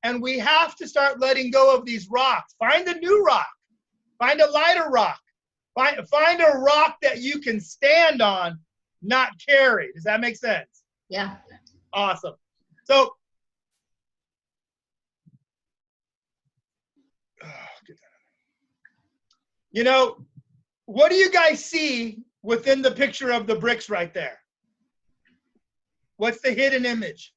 And we have to start letting go of these rocks. Find a new rock. Find a lighter rock. Find a rock that you can stand on, not carry. Does that make sense? Yeah. Awesome. So, you know, what do you guys see within the picture of the bricks right there? What's the hidden image?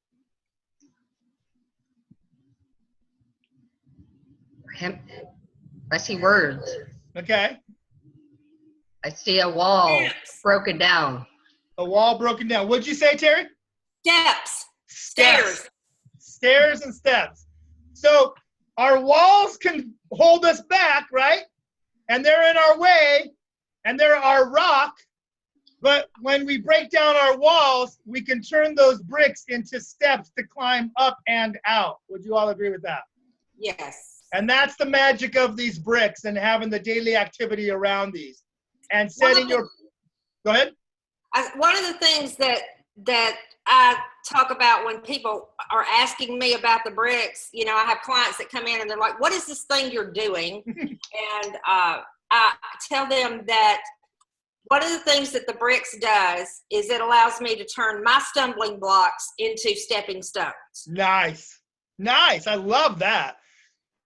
I see words. Okay. I see a wall broken down. A wall broken down. What'd you say, Terry? Steps. Stairs and steps. So our walls can hold us back, right? And they're in our way, and they're our rock. But when we break down our walls, we can turn those bricks into steps to climb up and out. Would you all agree with that? Yes. And that's the magic of these bricks and having the daily activity around these. And setting your, go ahead. One of the things that I talk about when people are asking me about the bricks, you know, I have clients that come in and they're like, what is this thing you're doing? And I tell them that one of the things that the bricks does is it allows me to turn my stumbling blocks into stepping stones. Nice. I love that.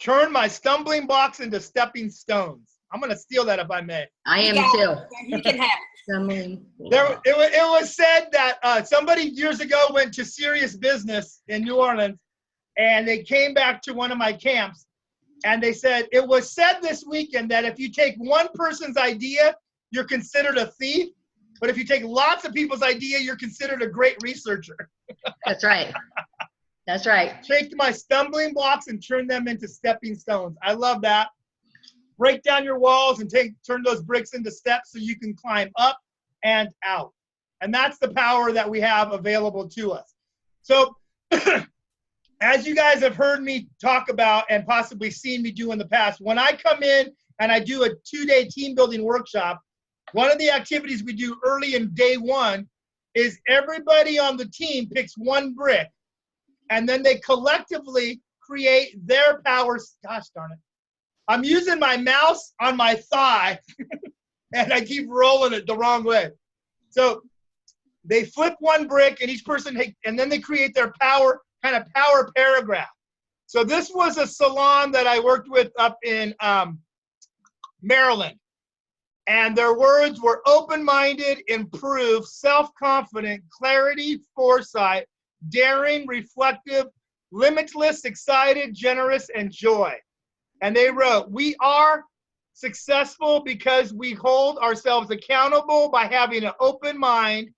Turn my stumbling blocks into stepping stones. I'm going to steal that if I may. I am too. You can have it. It was said that somebody years ago went to Serious Business in New Orleans, and they came back to one of my camps, and they said, it was said this weekend that if you take one person's idea, you're considered a thief. But if you take lots of people's idea, you're considered a great researcher. That's right. That's right. Take my stumbling blocks and turn them into stepping stones. I love that. Break down your walls and turn those bricks into steps so you can climb up and out. And that's the power that we have available to us. So as you guys have heard me talk about and possibly seen me do in the past, when I come in and I do a 2-day team building workshop, one of the activities we do early in day one is everybody on the team picks one brick, and then they collectively create their powers. Gosh darn it. I'm using my mouse on my thigh and I keep rolling it the wrong way. So they flip one brick and each person, and then they create their power paragraph. So this was a salon that I worked with up in Maryland. And their words were open-minded, improved, self-confident, clarity, foresight, daring, reflective, limitless, excited, generous, and joy. And they wrote, we are successful because we hold ourselves accountable by having an open mind.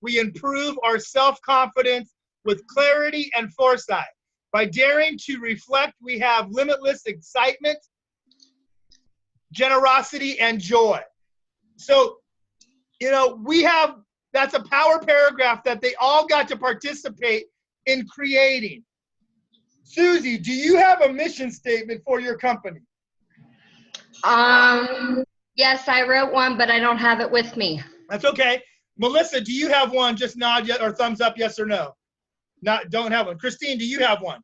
We improve our self-confidence with clarity and foresight. By daring to reflect, we have limitless excitement, generosity, and joy. So, that's a power paragraph that they all got to participate in creating. Susie, do you have a mission statement for your company? Yes, I wrote one, but I don't have it with me. That's okay. Melissa, do you have one? Just nod or thumbs up, yes or no. Don't have one. Christine, do you have one?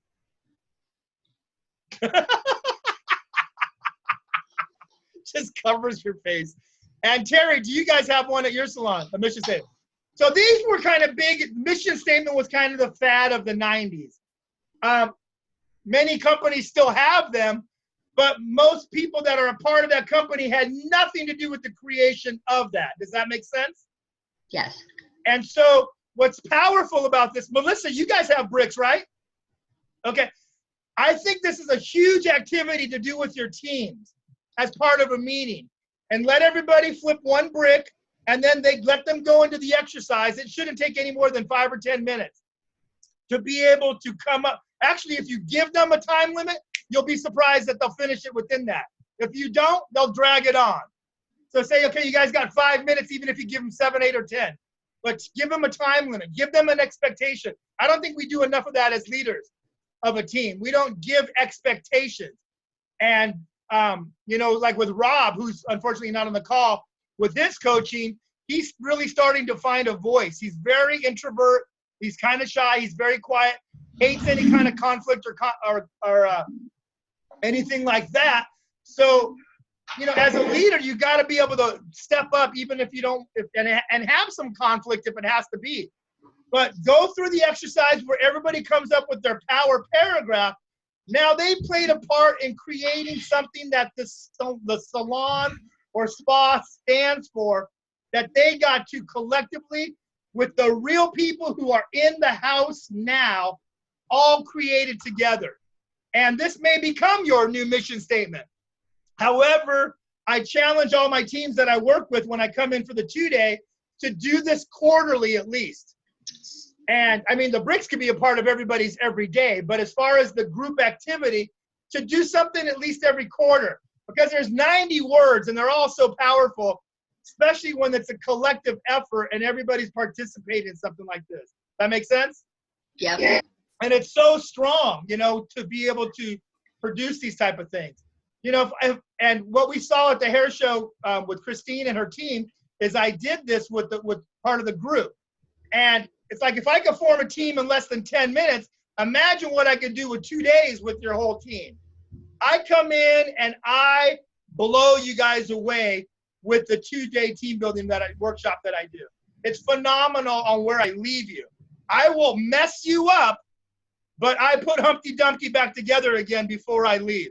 Just covers your face. And Terry, do you guys have one at your salon, a mission statement? So these were kind of big. Mission statement was kind of the fad of the 90s. Many companies still have them, but most people that are a part of that company had nothing to do with the creation of that. Does that make sense? Yes. And so what's powerful about this, Melissa, you guys have bricks, right? Okay. I think this is a huge activity to do with your teams as part of a meeting. And let everybody flip one brick, and then they let them go into the exercise. It shouldn't take any more than 5 or 10 minutes to be able to come up. Actually, if you give them a time limit, you'll be surprised that they'll finish it within that. If you don't, they'll drag it on. So say, okay, you guys got 5 minutes, even if you give them 7, 8, or 10. But give them a time limit. Give them an expectation. I don't think we do enough of that as leaders of a team. We don't give expectations. And like with Rob, who's unfortunately not on the call, with this coaching, he's really starting to find a voice. He's very introvert. He's kind of shy. He's very quiet. Hates any kind of conflict or anything like that. So, as a leader, you got to be able to step up, even if you don't, and have some conflict if it has to be. But go through the exercise where everybody comes up with their power paragraph. Now they played a part in creating something that the salon or spa stands for, that they got to collectively, with the real people who are in the house now, all created together. And this may become your new mission statement. However, I challenge all my teams that I work with when I come in for the 2-day to do this quarterly at least. And I mean, the bricks can be a part of everybody's every day, but as far as the group activity, to do something at least every quarter, because there's 90 words and they're all so powerful, especially when it's a collective effort and everybody's participating in something like this. That makes sense? Yeah. And it's so strong, to be able to produce these type of things. And what we saw at the hair show with Christine and her team is I did this with part of the group. And it's like, if I could form a team in less than 10 minutes, imagine what I could do with 2 days with your whole team. I come in and I blow you guys away with the 2-day team building workshop that I do. It's phenomenal on where I leave you. I will mess you up, but I put Humpty Dumpty back together again before I leave.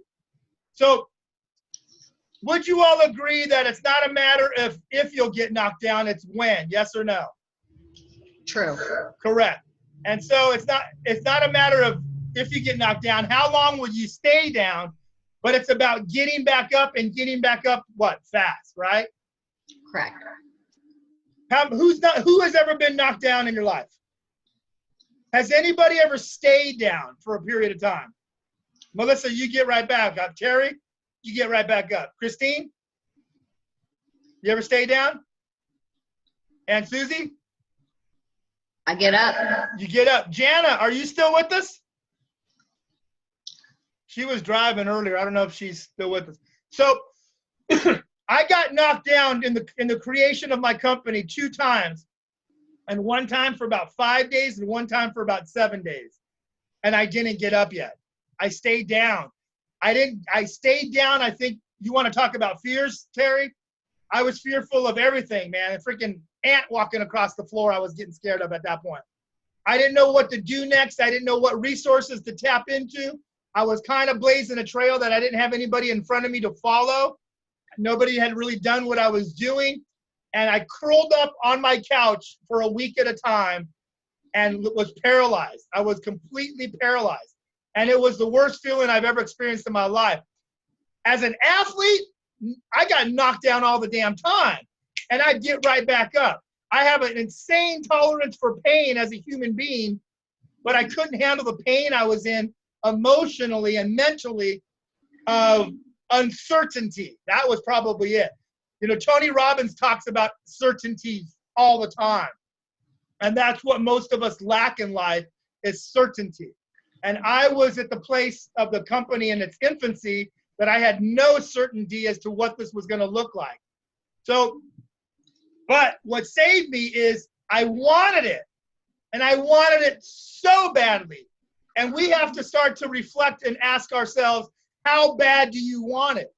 So would you all agree that it's not a matter of if you'll get knocked down, it's when, yes or no? True. Correct. And so it's not a matter of if you get knocked down, how long will you stay down, but it's about getting back up and getting back up, fast, right? Correct. Who has ever been knocked down in your life? Has anybody ever stayed down for a period of time? Melissa, you get right back up. Terry, you get right back up. Christine, you ever stay down? And Susie? I get up. You get up. Jana, are you still with us? She was driving earlier. I don't know if she's still with us. So I got knocked down in the creation of my company 2 times, and one time for about 5 days and one time for about 7 days. And I didn't get up yet. I stayed down. I stayed down. I think you want to talk about fears, Terry? I was fearful of everything, man. A freaking ant walking across the floor I was getting scared of at that point. I didn't know what to do next. I didn't know what resources to tap into. I was kind of blazing a trail that I didn't have anybody in front of me to follow. Nobody had really done what I was doing. And I curled up on my couch for a week at a time and was paralyzed. I was completely paralyzed. And it was the worst feeling I've ever experienced in my life. As an athlete, I got knocked down all the damn time. And I'd get right back up. I have an insane tolerance for pain as a human being, but I couldn't handle the pain I was in emotionally and mentally of uncertainty. That was probably it. You know, Tony Robbins talks about certainty all the time. And that's what most of us lack in life is certainty. And I was at the place of the company in its infancy that I had no certainty as to what this was going to look like. So, but what saved me is I wanted it. And I wanted it so badly. And we have to start to reflect and ask ourselves, how bad do you want it?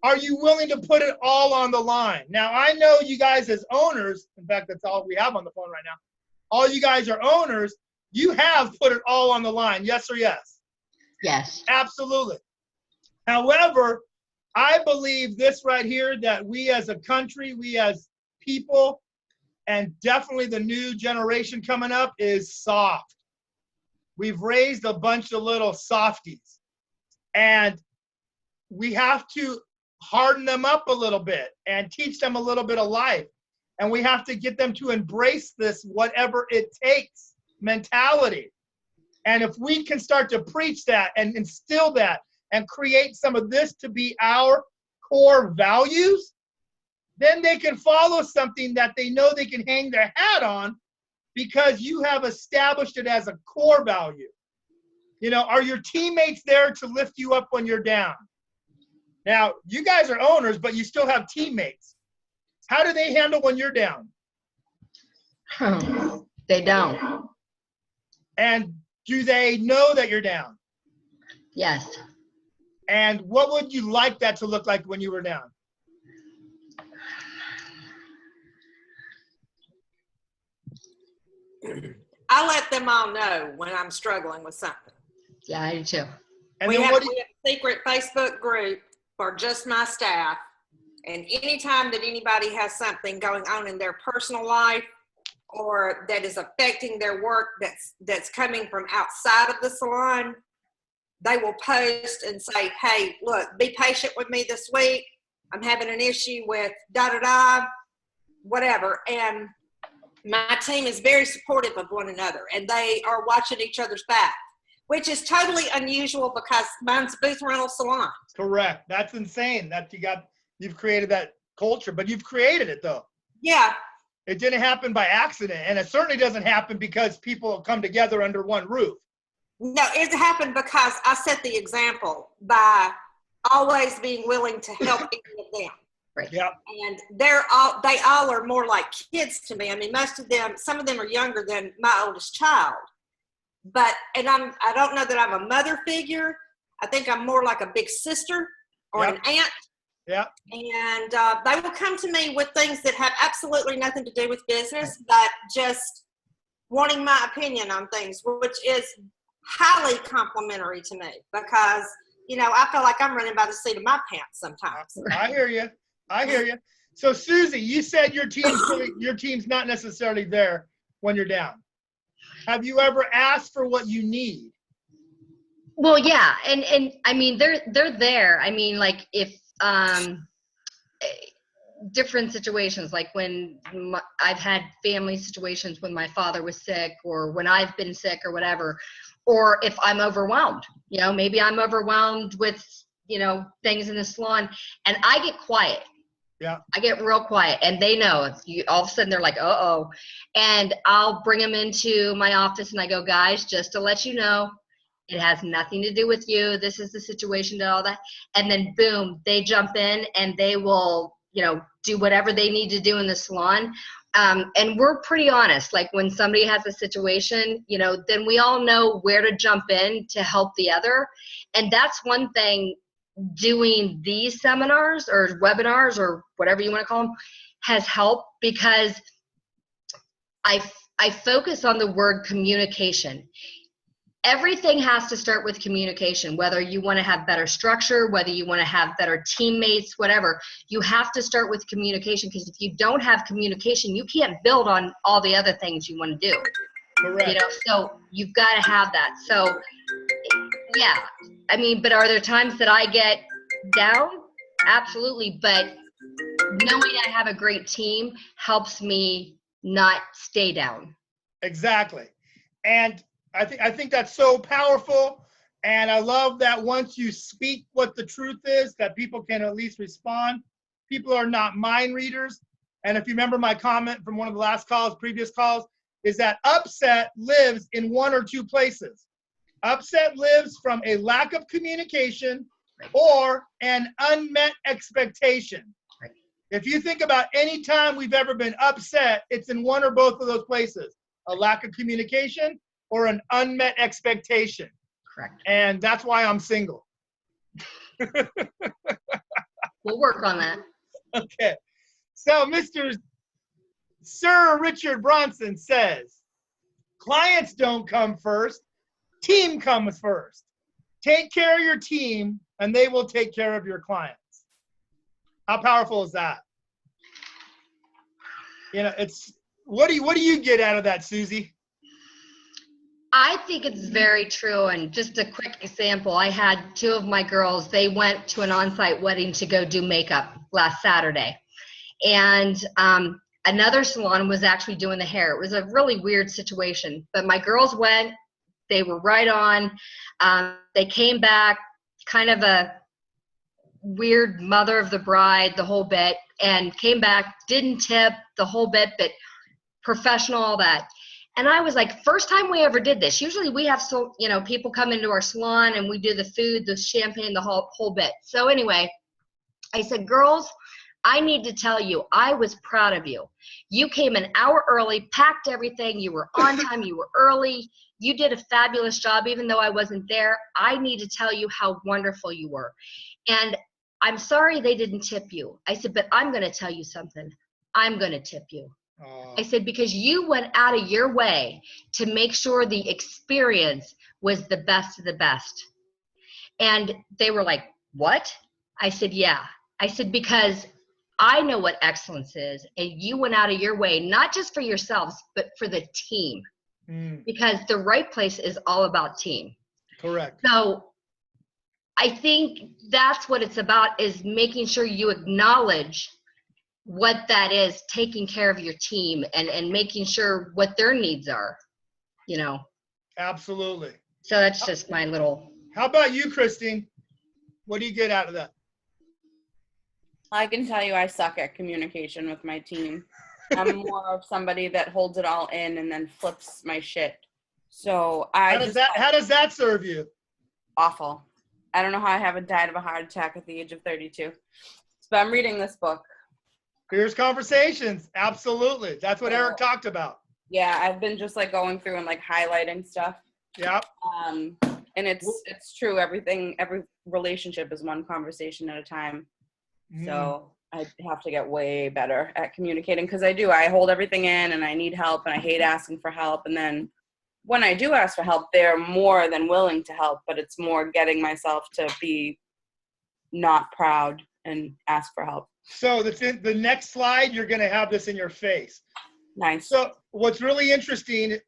Are you willing to put it all on the line? Now, I know you guys as owners, in fact, that's all we have on the phone right now. All you guys are owners. You have put it all on the line, yes or yes? Yes. Absolutely. However, I believe this right here, that we as a country, we as people, and definitely the new generation coming up is soft. We've raised a bunch of little softies. And we have to harden them up a little bit and teach them a little bit of life. And we have to get them to embrace this whatever it takes mentality. And if we can start to preach that and instill that and create some of this to be our core values, then they can follow something that they know they can hang their hat on because you have established it as a core value. You know, are your teammates there to lift you up when you're down? Now, you guys are owners, but you still have teammates. How do they handle when you're down? They don't. And do they know that you're down? Yes. And what would you like that to look like when you were down? I let them all know when I'm struggling with something. Yeah, I do too. And We then have what do you, a secret Facebook group for just my staff. And anytime that anybody has something going on in their personal life or that is affecting their work that's coming from outside of the salon, they will post and say, hey, look, be patient with me this week. I'm having an issue with da-da-da, whatever. And my team is very supportive of one another, and they are watching each other's back, which is totally unusual because mine's a booth rental salon. correct. That's insane that you've created that culture, but you've created it though. Yeah. It didn't happen by accident, and it certainly doesn't happen because people come together under one roof. No, it happened because I set the example by always being willing to help any of them. Right. Yep. And they all are more like kids to me. I mean, most of them, some of them are younger than my oldest child. But, and I don't know that I'm a mother figure. I think I'm more like a big sister or Yep. an aunt. Yeah. And they will come to me with things that have absolutely nothing to do with business, but just wanting my opinion on things, which is highly complimentary to me because, you know, I feel like I'm running by the seat of my pants sometimes. I hear you. I hear you. So Susie, you said your team's not necessarily there when you're down. Have you ever asked for what you need? Well, yeah, and I mean they're there. I mean, like if different situations, like when I've had family situations when my father was sick, or when I've been sick, or whatever, or if I'm overwhelmed. You know, maybe I'm overwhelmed with things in the salon, and I get quiet. Yeah. I get real quiet, and they know. All of a sudden, they're like, "Uh-oh," and I'll bring them into my office, and I go, "Guys, just to let you know, it has nothing to do with you. This is the situation and all that." And then, boom, they jump in, and they will, do whatever they need to do in the salon. And we're pretty honest. Like when somebody has a situation, then we all know where to jump in to help the other. And that's one thing doing these seminars or webinars or whatever you want to call them has helped, because I focus on the word communication. Everything has to start with communication, whether you want to have better structure, whether you want to have better teammates, whatever. You have to start with communication, because if you don't have communication, you can't build on all the other things you want to do. Correct. So you've got to have that. So yeah, but are there times that I get down? Absolutely. But knowing I have a great team helps me not stay down. Exactly. And I think that's so powerful. And I love that once you speak what the truth is, that people can at least respond. People are not mind readers. And if you remember my comment from one of the last calls, previous calls, is that upset lives in one or two places. Upset lives from a lack of communication or an unmet expectation. If you think about any time we've ever been upset, it's in one or both of those places. A lack of communication or an unmet expectation. Correct. And that's why I'm single. We'll work on that. Okay. So Sir Richard Bronson says, clients don't come first, team comes first. Take care of your team and they will take care of your clients. How powerful is that? It's what do you get out of that, Susie? I think it's very true. And just a quick example, I had two of my girls, they went to an on-site wedding to go do makeup last Saturday. And another salon was actually doing the hair. It was a really weird situation. But my girls went, they were right on. They came back, kind of a weird mother of the bride, the whole bit, and came back, didn't tip the whole bit, but professional, all that. And I was like, first time we ever did this. Usually we have people come into our salon and we do the food, the champagne, the whole bit. So anyway, I said, girls, I need to tell you, I was proud of you. You came an hour early, packed everything. You were on time. You were early. You did a fabulous job, even though I wasn't there. I need to tell you how wonderful you were. And I'm sorry they didn't tip you. I said, but I'm going to tell you something. I'm going to tip you. I said, because you went out of your way to make sure the experience was the best of the best. And they were like, what? I said, yeah. I said, because I know what excellence is, and you went out of your way, not just for yourselves, but for the team. Because the right place is all about team. Correct. So I think that's what it's about, is making sure you acknowledge what that is, taking care of your team and making sure what their needs are, Absolutely. So that's just my little. How about you, Christine? What do you get out of that? I can tell you I suck at communication with my team. I'm more of somebody that holds it all in and then flips my shit. So how does that serve you? Awful. I don't know how I haven't died of a heart attack at the age of 32. But I'm reading this book. Here's Conversations. Absolutely. That's what Eric talked about. Yeah, I've been just going through and highlighting stuff. Yeah. And it's true. Every relationship is one conversation at a time. So I have to get way better at communicating, because I hold everything in and I need help and I hate asking for help. And then when I do ask for help, they're more than willing to help, but it's more getting myself to be not proud and ask for help. So the next slide, you're going to have this in your face. Nice. So what's really interesting,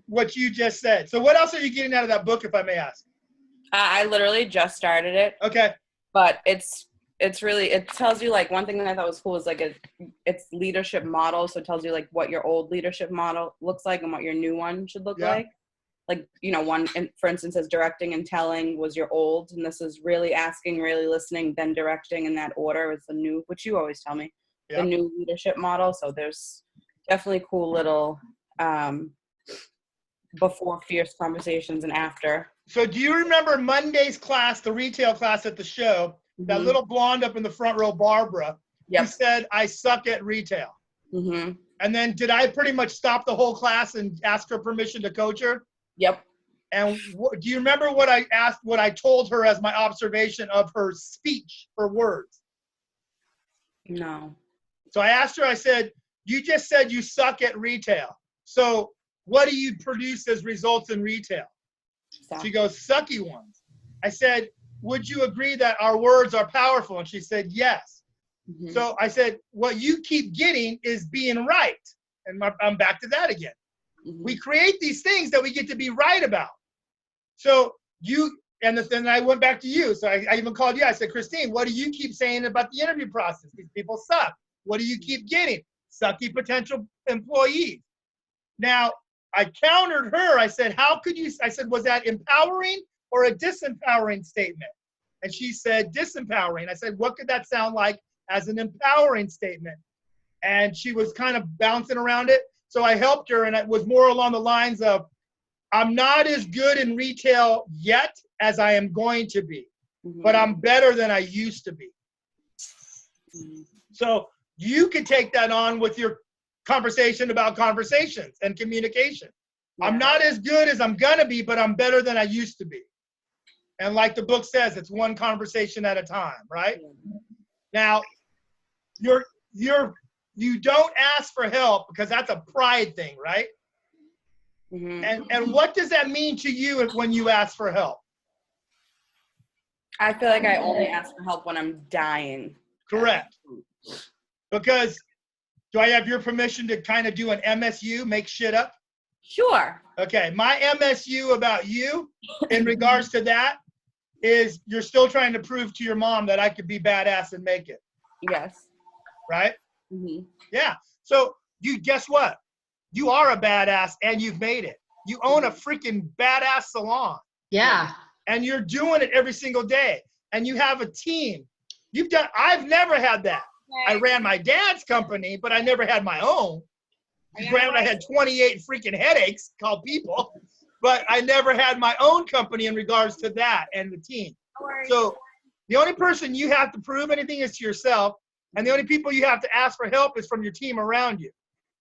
what you just said. So what else are you getting out of that book, if I may ask? I literally just started it. Okay. But it's really, it tells you one thing that I thought was cool is it's leadership model. So it tells you what your old leadership model looks like and what your new one should look like. like, one, for instance, as directing and telling was your old, and this is really asking, really listening, then directing in that order is the new, which you always tell me, the new leadership model. So there's definitely cool little before fierce conversations and after. So do you remember Monday's class, the retail class at the show, that little blonde up in the front row, Barbara, who said, I suck at retail? And then did I pretty much stop the whole class and ask her permission to coach her? Yep. And do you remember what I asked, what I told her as my observation of her speech, her words? No. So I asked her, I said, you just said you suck at retail. So what do you produce as results in retail? She goes, sucky ones. I said, would you agree that our words are powerful? And she said, yes. So I said, what you keep getting is being right. And I'm back to that again. We create these things that we get to be right about. So then I went back to you. So I even called you. I said, Christine, what do you keep saying about the interview process? These people suck. What do you keep getting? Sucky potential employees. Now, I countered her. I said, I said, was that empowering or a disempowering statement? And she said, disempowering. I said, what could that sound like as an empowering statement? And she was kind of bouncing around it. So I helped her, and it was more along the lines of, I'm not as good in retail yet as I am going to be, but I'm better than I used to be. So you could take that on with your conversation about conversations and communication. I'm not as good as I'm gonna be, but I'm better than I used to be. And like the book says, it's one conversation at a time, right? Now, you don't ask for help because that's a pride thing, right? And what does that mean to you when you ask for help? I feel like I only ask for help when I'm dying. Correct. Because do I have your permission to kind of do an MSU, make shit up? Sure. Okay, my MSU about you in regards to that is you're still trying to prove to your mom that I could be badass and make it. Yes. Right? Yeah. So guess what? You are a badass and you've made it. You own a freaking badass salon. Yeah. And you're doing it every single day. And you have a team. I've never had that. I ran my dad's company, but I never had my own. Granted, I had 28 freaking headaches called people, but I never had my own company in regards to that and the team. So the only person you have to prove anything is to yourself, and the only people you have to ask for help is from your team around you.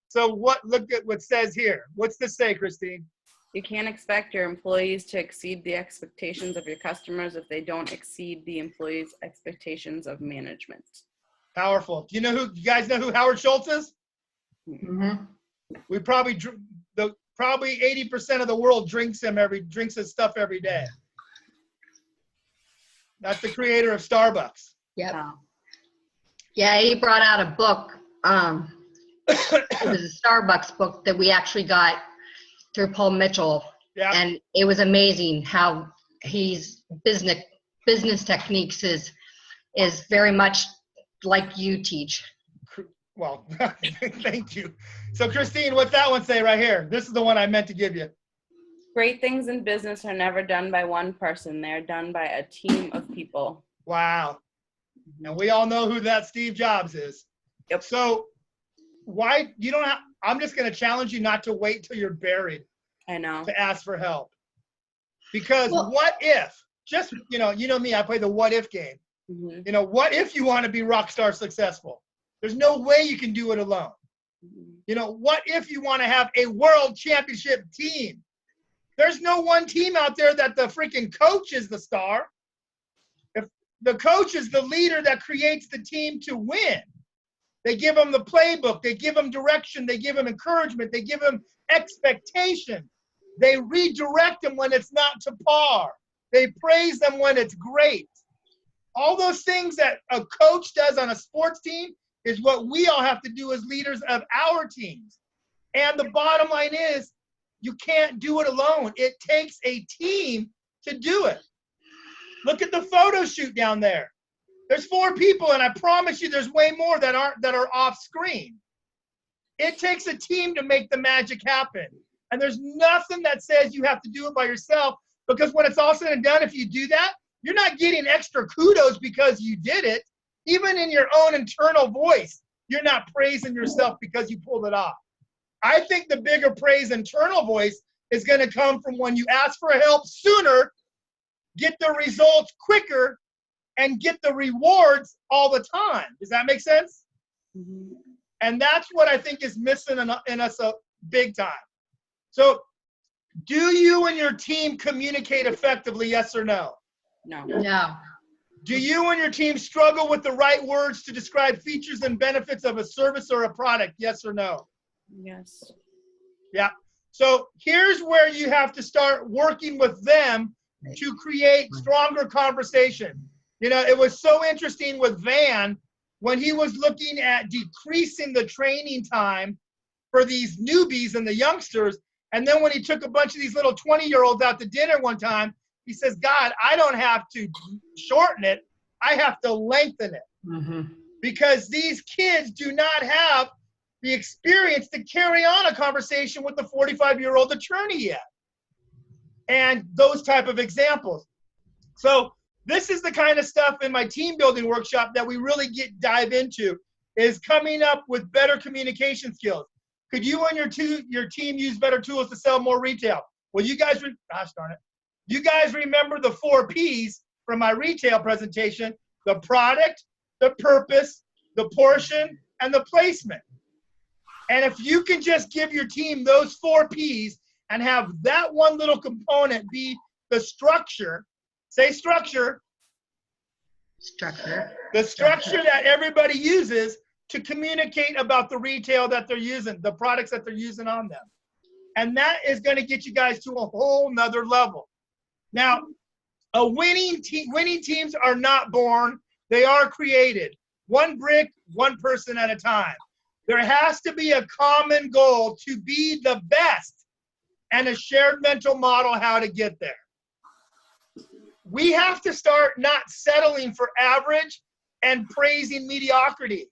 So look at what it says here. What's this say, Christine? You can't expect your employees to exceed the expectations of your customers if they don't exceed the employees' expectations of management. Powerful. You guys know who Howard Schultz is? We probably 80% of the world drinks his stuff every day. That's the creator of Starbucks. Yep. Yeah, he brought out a book. It was a Starbucks book that we actually got through Paul Mitchell. Yeah. And it was amazing how he's business techniques is very much like you teach. Well, thank you. So Christine, what's that one say right here? This is the one I meant to give you. Great things in business are never done by one person. They're done by a team of people. Wow. And we all know who that Steve Jobs is. Yep. So I'm just going to challenge you not to wait till you're buried. I know. To ask for help. Because what if, you know me, I play the what if game. What if you want to be rock star successful? There's no way you can do it alone. What if you want to have a world championship team? There's no one team out there that the freaking coach is the star. If the coach is the leader that creates the team to win, they give them the playbook, they give them direction, they give them encouragement, they give them expectation. They redirect them when it's not to par. They praise them when it's great. All those things that a coach does on a sports team is what we all have to do as leaders of our teams. And the bottom line is, you can't do it alone. It takes a team to do it. Look at the photo shoot down there. There's 4 people, and I promise you there's way more that are off screen. It takes a team to make the magic happen. And there's nothing that says you have to do it by yourself, because when it's all said and done, if you do that, you're not getting extra kudos because you did it. Even in your own internal voice, you're not praising yourself because you pulled it off. I think the bigger praise internal voice is going to come from when you ask for help sooner, get the results quicker, and get the rewards all the time. Does that make sense? Mm-hmm. And that's what I think is missing in us a big time. So, do you and your team communicate effectively, yes or no? No. No. Do you and your team struggle with the right words to describe features and benefits of a service or a product, yes or no? Yes. Yeah. So here's where you have to start working with them to create stronger conversation. You know, it was so interesting with Van when he was looking at decreasing the training time for these newbies and the youngsters. And then when he took a bunch of these little 20-year-olds out to dinner one time, he says, God, I don't have to shorten it. I have to lengthen it. Mm-hmm. Because these kids do not have the experience to carry on a conversation with the 45-year-old attorney yet. And those type of examples. So this is the kind of stuff in my team building workshop that we really dive into, is coming up with better communication skills. Could you and your team use better tools to sell more retail? Well, you guys, gosh darn it. You guys remember the 4 Ps from my retail presentation: the product, the purpose, the portion, and the placement. And if you can just give your team those 4 Ps and have that one little component be the structure, say structure. Structure. The structure that everybody uses to communicate about the retail that they're using, the products that they're using on them. And that is going to get you guys to a whole nother level. Now, winning teams are not born, they are created. One brick, one person at a time. There has to be a common goal to be the best and a shared mental model how to get there. We have to start not settling for average and praising mediocrity.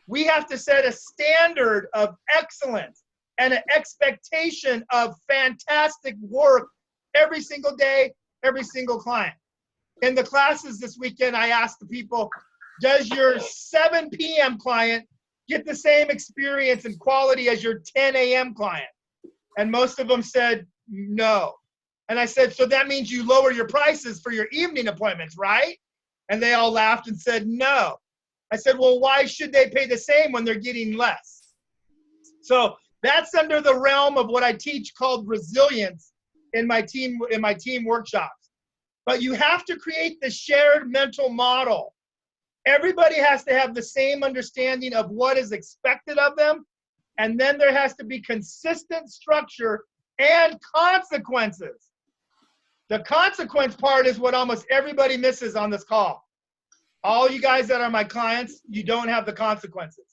We have to set a standard of excellence and an expectation of fantastic work every single day, every single client. In the classes this weekend, I asked the people, does your 7 p.m. client get the same experience and quality as your 10 a.m. client? And most of them said no. And I said, so that means you lower your prices for your evening appointments, right? And they all laughed and said no. I said, well, why should they pay the same when they're getting less? So that's under the realm of what I teach called resilience in my team workshops. But you have to create the shared mental model. Everybody has to have the same understanding of what is expected of them. And then there has to be consistent structure and consequences. The consequence part is what almost everybody misses on this call. All you guys that are my clients, you don't have the consequences.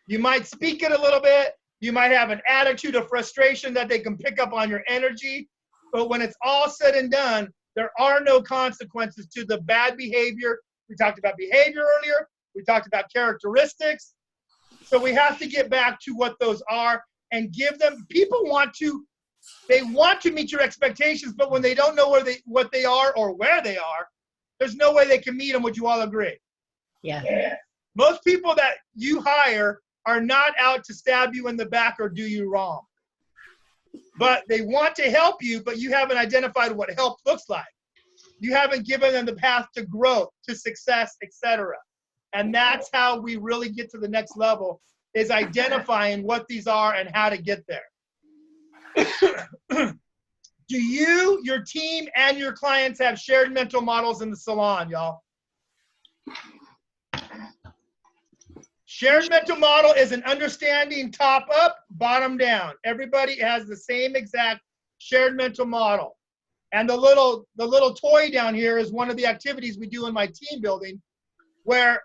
You might speak it a little bit. You might have an attitude of frustration that they can pick up on your energy. But when it's all said and done, there are no consequences to the bad behavior. We talked about behavior earlier. We talked about characteristics. So we have to get back to what those are and give them. People want to meet your expectations, but when they don't know what they are or where they are, there's no way they can meet them. Would you all agree? Yeah. Most people that you hire are not out to stab you in the back or do you wrong. But they want to help you, but you haven't identified what help looks like. You haven't given them the path to growth, to success, etc. And that's how we really get to the next level, is identifying what these are and how to get there. Do you, your team, and your clients have shared mental models in the salon, y'all? Shared mental model is an understanding top up, bottom down. Everybody has the same exact shared mental model. And the little toy down here is one of the activities we do in my team building, where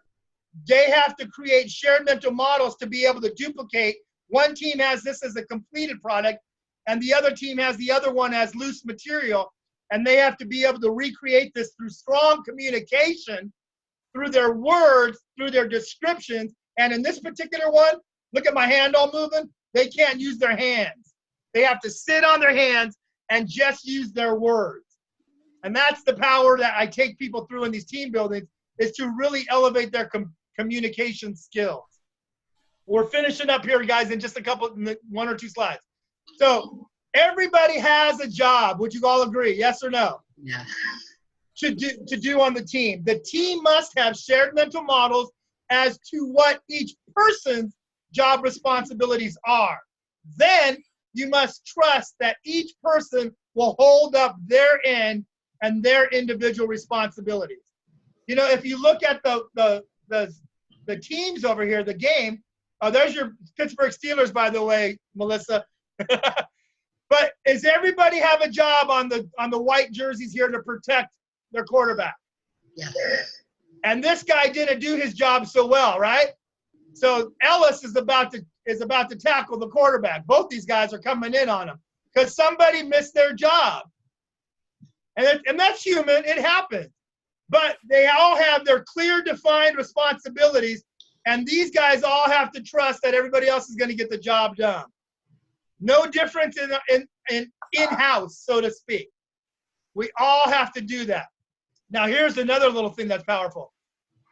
they have to create shared mental models to be able to duplicate. One team has this as a completed product, and the other team has the other one as loose material, and they have to be able to recreate this through strong communication, through their words, through their descriptions. And in this particular one, look at my hand all moving. They can't use their hands. They have to sit on their hands and just use their words. And that's the power that I take people through in these team buildings, is to really elevate their communication skills. We're finishing up here, guys, in just one or two slides. So everybody has a job. Would you all agree? Yes or no? Yes. To do on the team. The team must have shared mental models as to what each person's job responsibilities are. Then you must trust that each person will hold up their end and their individual responsibilities. You know, if you look at the teams over here, the game, there's your Pittsburgh Steelers, by the way, Melissa. But does everybody have a job on the white jerseys here to protect their quarterback? Yes. And this guy didn't do his job so well, right? So Ellis is about to tackle the quarterback. Both these guys are coming in on him because somebody missed their job. And that's human. It happens. But they all have their clear, defined responsibilities, and these guys all have to trust that everybody else is going to get the job done. No difference in-house, so to speak. We all have to do that. Now, here's another little thing that's powerful.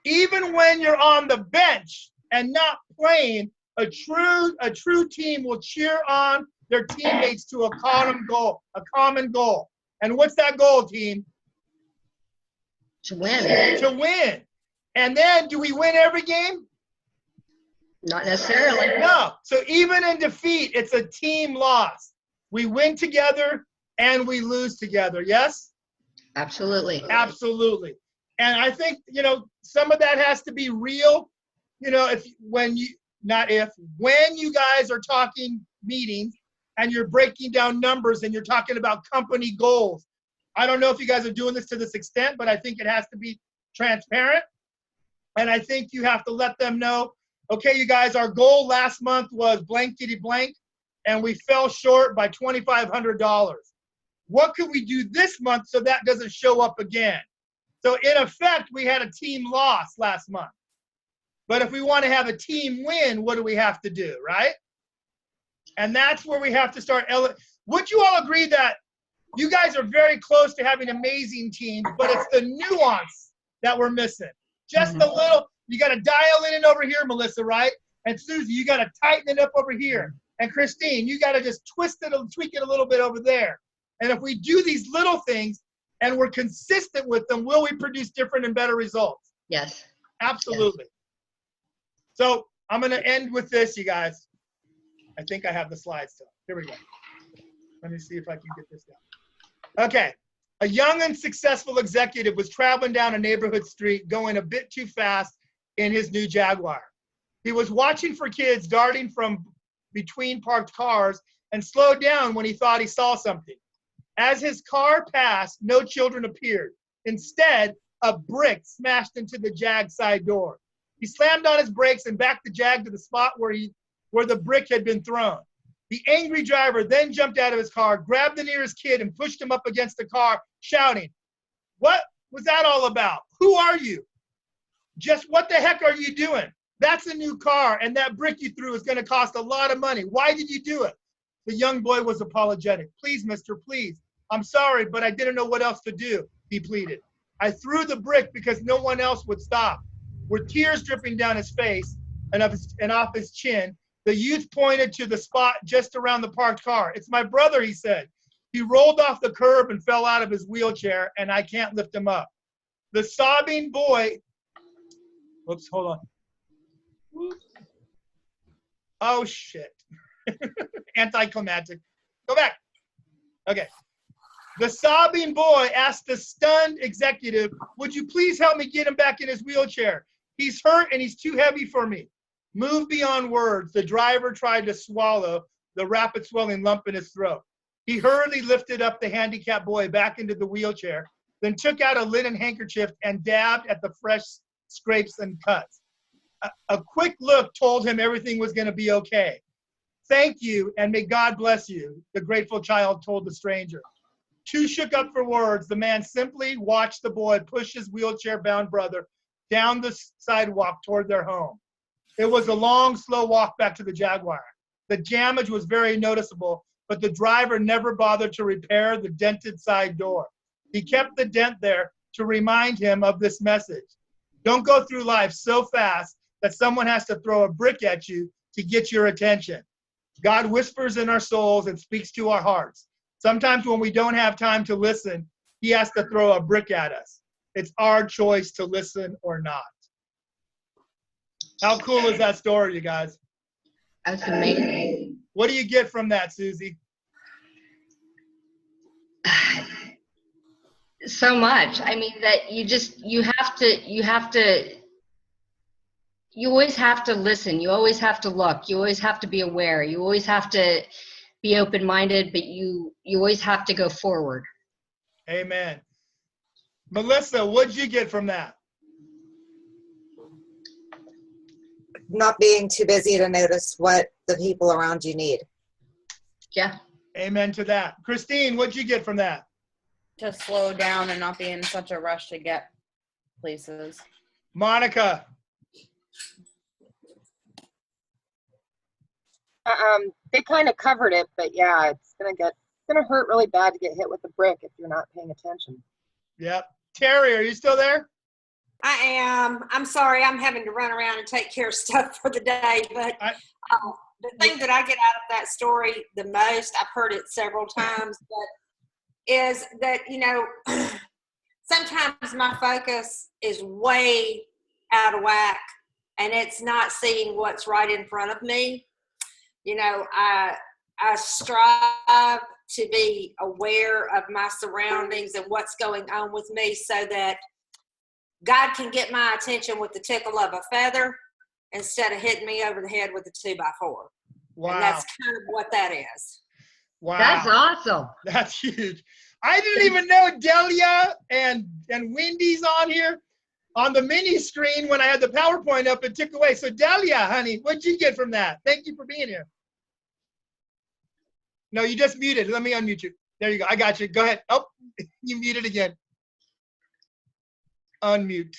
Even when you're on the bench and not playing, a true team will cheer on their teammates to a common goal. And what's that goal, team? To win. To win. And then, do we win every game? Not necessarily. No. So even in defeat, it's a team loss. We win together and we lose together. Yes? Absolutely. Absolutely. And I think, some of that has to be real. When you guys are talking meetings and you're breaking down numbers and you're talking about company goals. I don't know if you guys are doing this to this extent, but I think it has to be transparent. And I think you have to let them know, okay, you guys, our goal last month was blankety blank, and we fell short by $2,500. What could we do this month so that doesn't show up again? So in effect, we had a team loss last month. But if we want to have a team win, what do we have to do, right? And that's where we have to start. Would you all agree that you guys are very close to having amazing teams, but it's the nuance that we're missing? Just a little, you got to dial it in over here, Melissa, right? And Susie, you got to tighten it up over here. And Christine, you got to just twist it and tweak it a little bit over there. And if we do these little things and we're consistent with them, will we produce different and better results? Yes. Absolutely. Yes. So I'm going to end with this, you guys. I think I have the slides still. Here we go. Let me see if I can get this down. Okay. A young and successful executive was traveling down a neighborhood street going a bit too fast in his new Jaguar. He was watching for kids darting from between parked cars and slowed down when he thought he saw something. As his car passed, no children appeared. Instead, a brick smashed into the Jag side door. He slammed on his brakes and backed the Jag to the spot where the brick had been thrown. The angry driver then jumped out of his car, grabbed the nearest kid, and pushed him up against the car, shouting, "What was that all about? Who are you? Just what the heck are you doing? That's a new car, and that brick you threw is going to cost a lot of money. Why did you do it?" The young boy was apologetic. "Please, mister, please. I'm sorry, but I didn't know what else to do," he pleaded. "I threw the brick because no one else would stop." With tears dripping down his face and off his chin, the youth pointed to the spot just around the parked car. "It's my brother," he said. "He rolled off the curb and fell out of his wheelchair, and I can't lift him up." The sobbing boy, whoops, hold on. Oh, shit. Anticlimactic. Go back. Okay. The sobbing boy asked the stunned executive, "Would you please help me get him back in his wheelchair? He's hurt and he's too heavy for me." Moved beyond words, the driver tried to swallow the rapid swelling lump in his throat. He hurriedly lifted up the handicapped boy back into the wheelchair, then took out a linen handkerchief and dabbed at the fresh scrapes and cuts. A quick look told him everything was going to be okay. "Thank you, and may God bless you," the grateful child told the stranger. Too shook up for words, the man simply watched the boy push his wheelchair-bound brother down the sidewalk toward their home. It was a long, slow walk back to the Jaguar. The damage was very noticeable, but the driver never bothered to repair the dented side door. He kept the dent there to remind him of this message. Don't go through life so fast that someone has to throw a brick at you to get your attention. God whispers in our souls and speaks to our hearts. Sometimes when we don't have time to listen, he has to throw a brick at us. It's our choice to listen or not. How cool is that story, you guys? That's amazing. What do you get from that, Susie? So much. I mean, that you always have to listen. You always have to look. You always have to be aware. You always have to be open-minded, but you always have to go forward. Amen. Melissa, what did you get from that? Not being too busy to notice what the people around you need. Yeah. Amen to that. Christine, what did you get from that? To slow down and not be in such a rush to get places. Monica. They kind of covered it, but yeah, it's gonna hurt really bad to get hit with a brick if you're not paying attention. Yep. Terry, are you still there? I am. I'm sorry. I'm having to run around and take care of stuff for the day. But the thing that I get out of that story the most, I've heard it several times, but is that, sometimes my focus is way out of whack and it's not seeing what's right in front of me. I strive to be aware of my surroundings and what's going on with me so that God can get my attention with the tickle of a feather instead of hitting me over the head with a 2x4. Wow. And that's kind of what that is. Wow. That's awesome. That's huge. I didn't even know Delia and Wendy's on here on the mini screen when I had the PowerPoint up and took away. So Delia, honey, what'd you get from that? Thank you for being here. No, you just muted. Let me unmute you. There you go. I got you. Go ahead. Oh, you muted again. Unmute.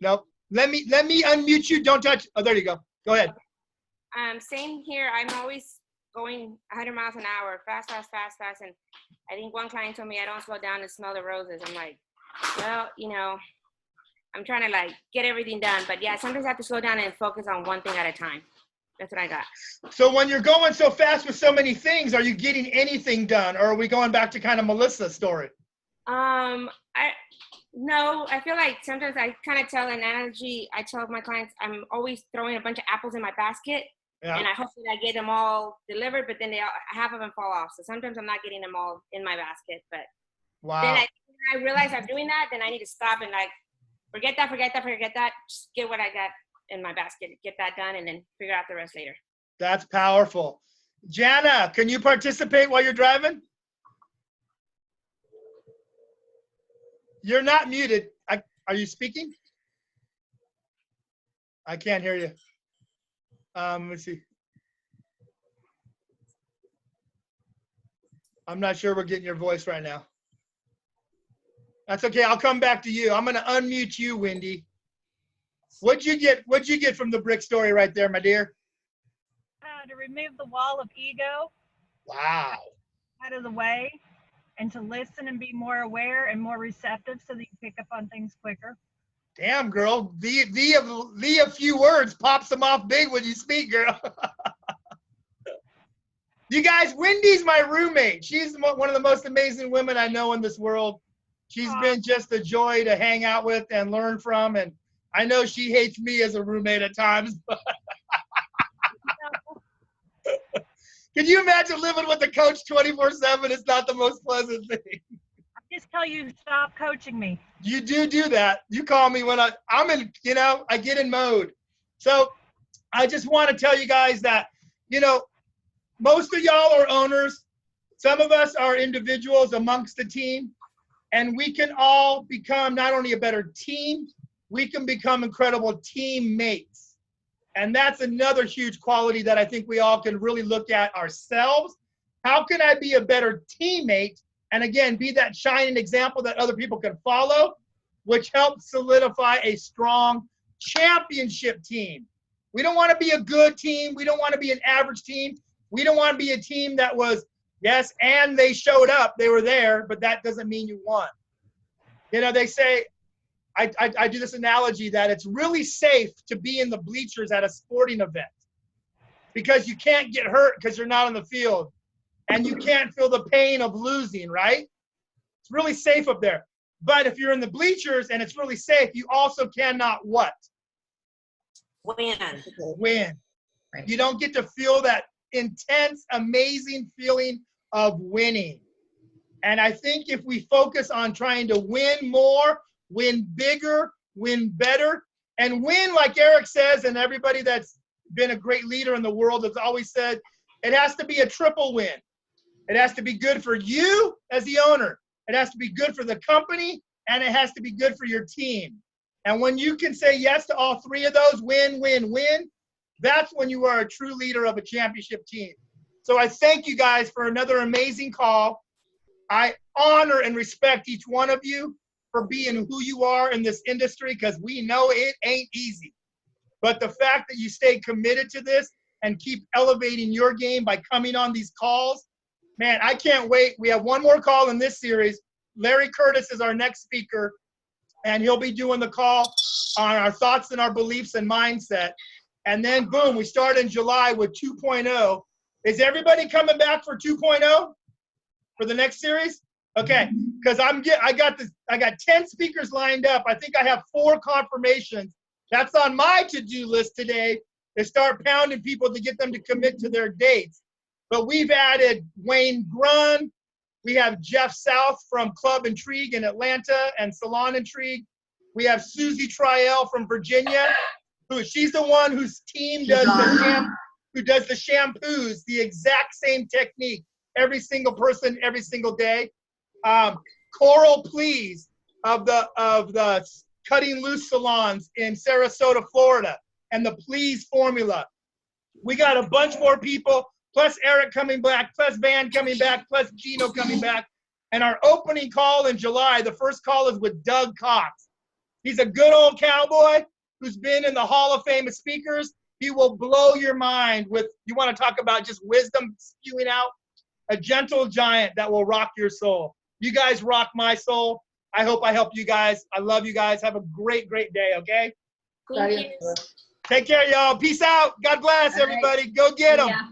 Nope. Let me unmute you. Don't touch. Oh, there you go. Go ahead. Same here. I'm always going 100 miles an hour, fast. And I think one client told me I don't slow down and smell the roses. I'm like, well, I'm trying to get everything done. But yeah, sometimes I have to slow down and focus on one thing at a time. That's what I got. So when you're going so fast with so many things, are you getting anything done? Or are we going back to kind of Melissa's story? No, I feel like sometimes I kind of tell an analogy. I tell my clients I'm always throwing a bunch of apples in my basket, and I hope that I get them all delivered, but then half of them fall off. So sometimes I'm not getting them all in my basket. But then I realize I'm doing that, then I need to stop and forget that. Just get what I got in my basket, get that done, and then figure out the rest later. That's powerful. Jana, can you participate while you're driving? You're not muted. Are you speaking? I can't hear you. Let's see. I'm not sure we're getting your voice right now. That's okay. I'll come back to you. I'm going to unmute you, Wendy. What'd you get from the brick story right there, my dear? To remove the wall of ego. Wow. Out of the way, and to listen and be more aware and more receptive so that you pick up on things quicker. Damn, girl. The a few words pops them off big when you speak, girl. You guys, Wendy's my roommate. She's one of the most amazing women I know in this world. She's been just a joy to hang out with and learn from. And I know she hates me as a roommate at times. Can you imagine living with a coach 24/7? It's not the most pleasant thing. I just tell you, stop coaching me. You do that. You call me when I'm in, I get in mode. So I just want to tell you guys that, most of y'all are owners. Some of us are individuals amongst the team. And we can all become not only a better team, we can become incredible teammates. And that's another huge quality that I think we all can really look at ourselves. How can I be a better teammate? And again, be that shining example that other people can follow, which helps solidify a strong championship team. We don't want to be a good team. We don't want to be an average team. We don't want to be a team that was, yes, and they showed up, they were there, but that doesn't mean you won. You know, they say, I do this analogy that it's really safe to be in the bleachers at a sporting event because you can't get hurt because you're not on the field and you can't feel the pain of losing, right? It's really safe up there. But if you're in the bleachers and it's really safe, you also cannot what? Win. Right. You don't get to feel that intense, amazing feeling of winning. And I think if we focus on trying to win more, win bigger, win better, and win, like Eric says, and everybody that's been a great leader in the world has always said, it has to be a triple win. It has to be good for you as the owner. It has to be good for the company, and it has to be good for your team. And when you can say yes to all three of those, win, win, win, that's when you are a true leader of a championship team. So I thank you guys for another amazing call. I honor and respect each one of you for being who you are in this industry because we know it ain't easy. But the fact that you stay committed to this and keep elevating your game by coming on these calls, man, I can't wait. We have one more call in this series. Larry Curtis is our next speaker, and he'll be doing the call on our thoughts and our beliefs and mindset. And then, boom, we start in July with 2.0. Is everybody coming back for 2.0 for the next series? Okay, because I got 10 speakers lined up. I think I have 4 confirmations. That's on my to-do list today to start pounding people to get them to commit to their dates. But we've added Wayne Grun. We have Jeff South from Club Intrigue in Atlanta and Salon Intrigue. We have Susie Triel from Virginia, she's the one whose team does the shampoos, the exact same technique, every single person, every single day. Coral Please of the Cutting Loose salons in Sarasota, Florida, and the Please formula. We got a bunch more people, plus Eric coming back, plus Van coming back, plus Gino coming back. And our opening call in July, the first call is with Doug Cox. He's a good old cowboy who's been in the Hall of Fame of speakers. He will blow your mind with, you want to talk about just wisdom spewing out, a gentle giant that will rock your soul. You guys rock my soul. I hope I helped you guys. I love you guys. Have a great, great day, okay? Thank you. Take care, y'all. Peace out. God bless, everybody. Go get them. Yeah.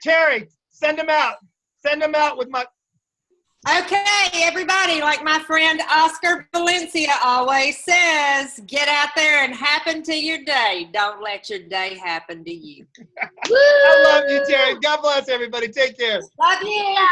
Terry, send them out. Send them out with my... Okay, everybody, like my friend Oscar Valencia always says, get out there and happen to your day. Don't let your day happen to you. I love you, Terry. God bless everybody. Take care. Love you.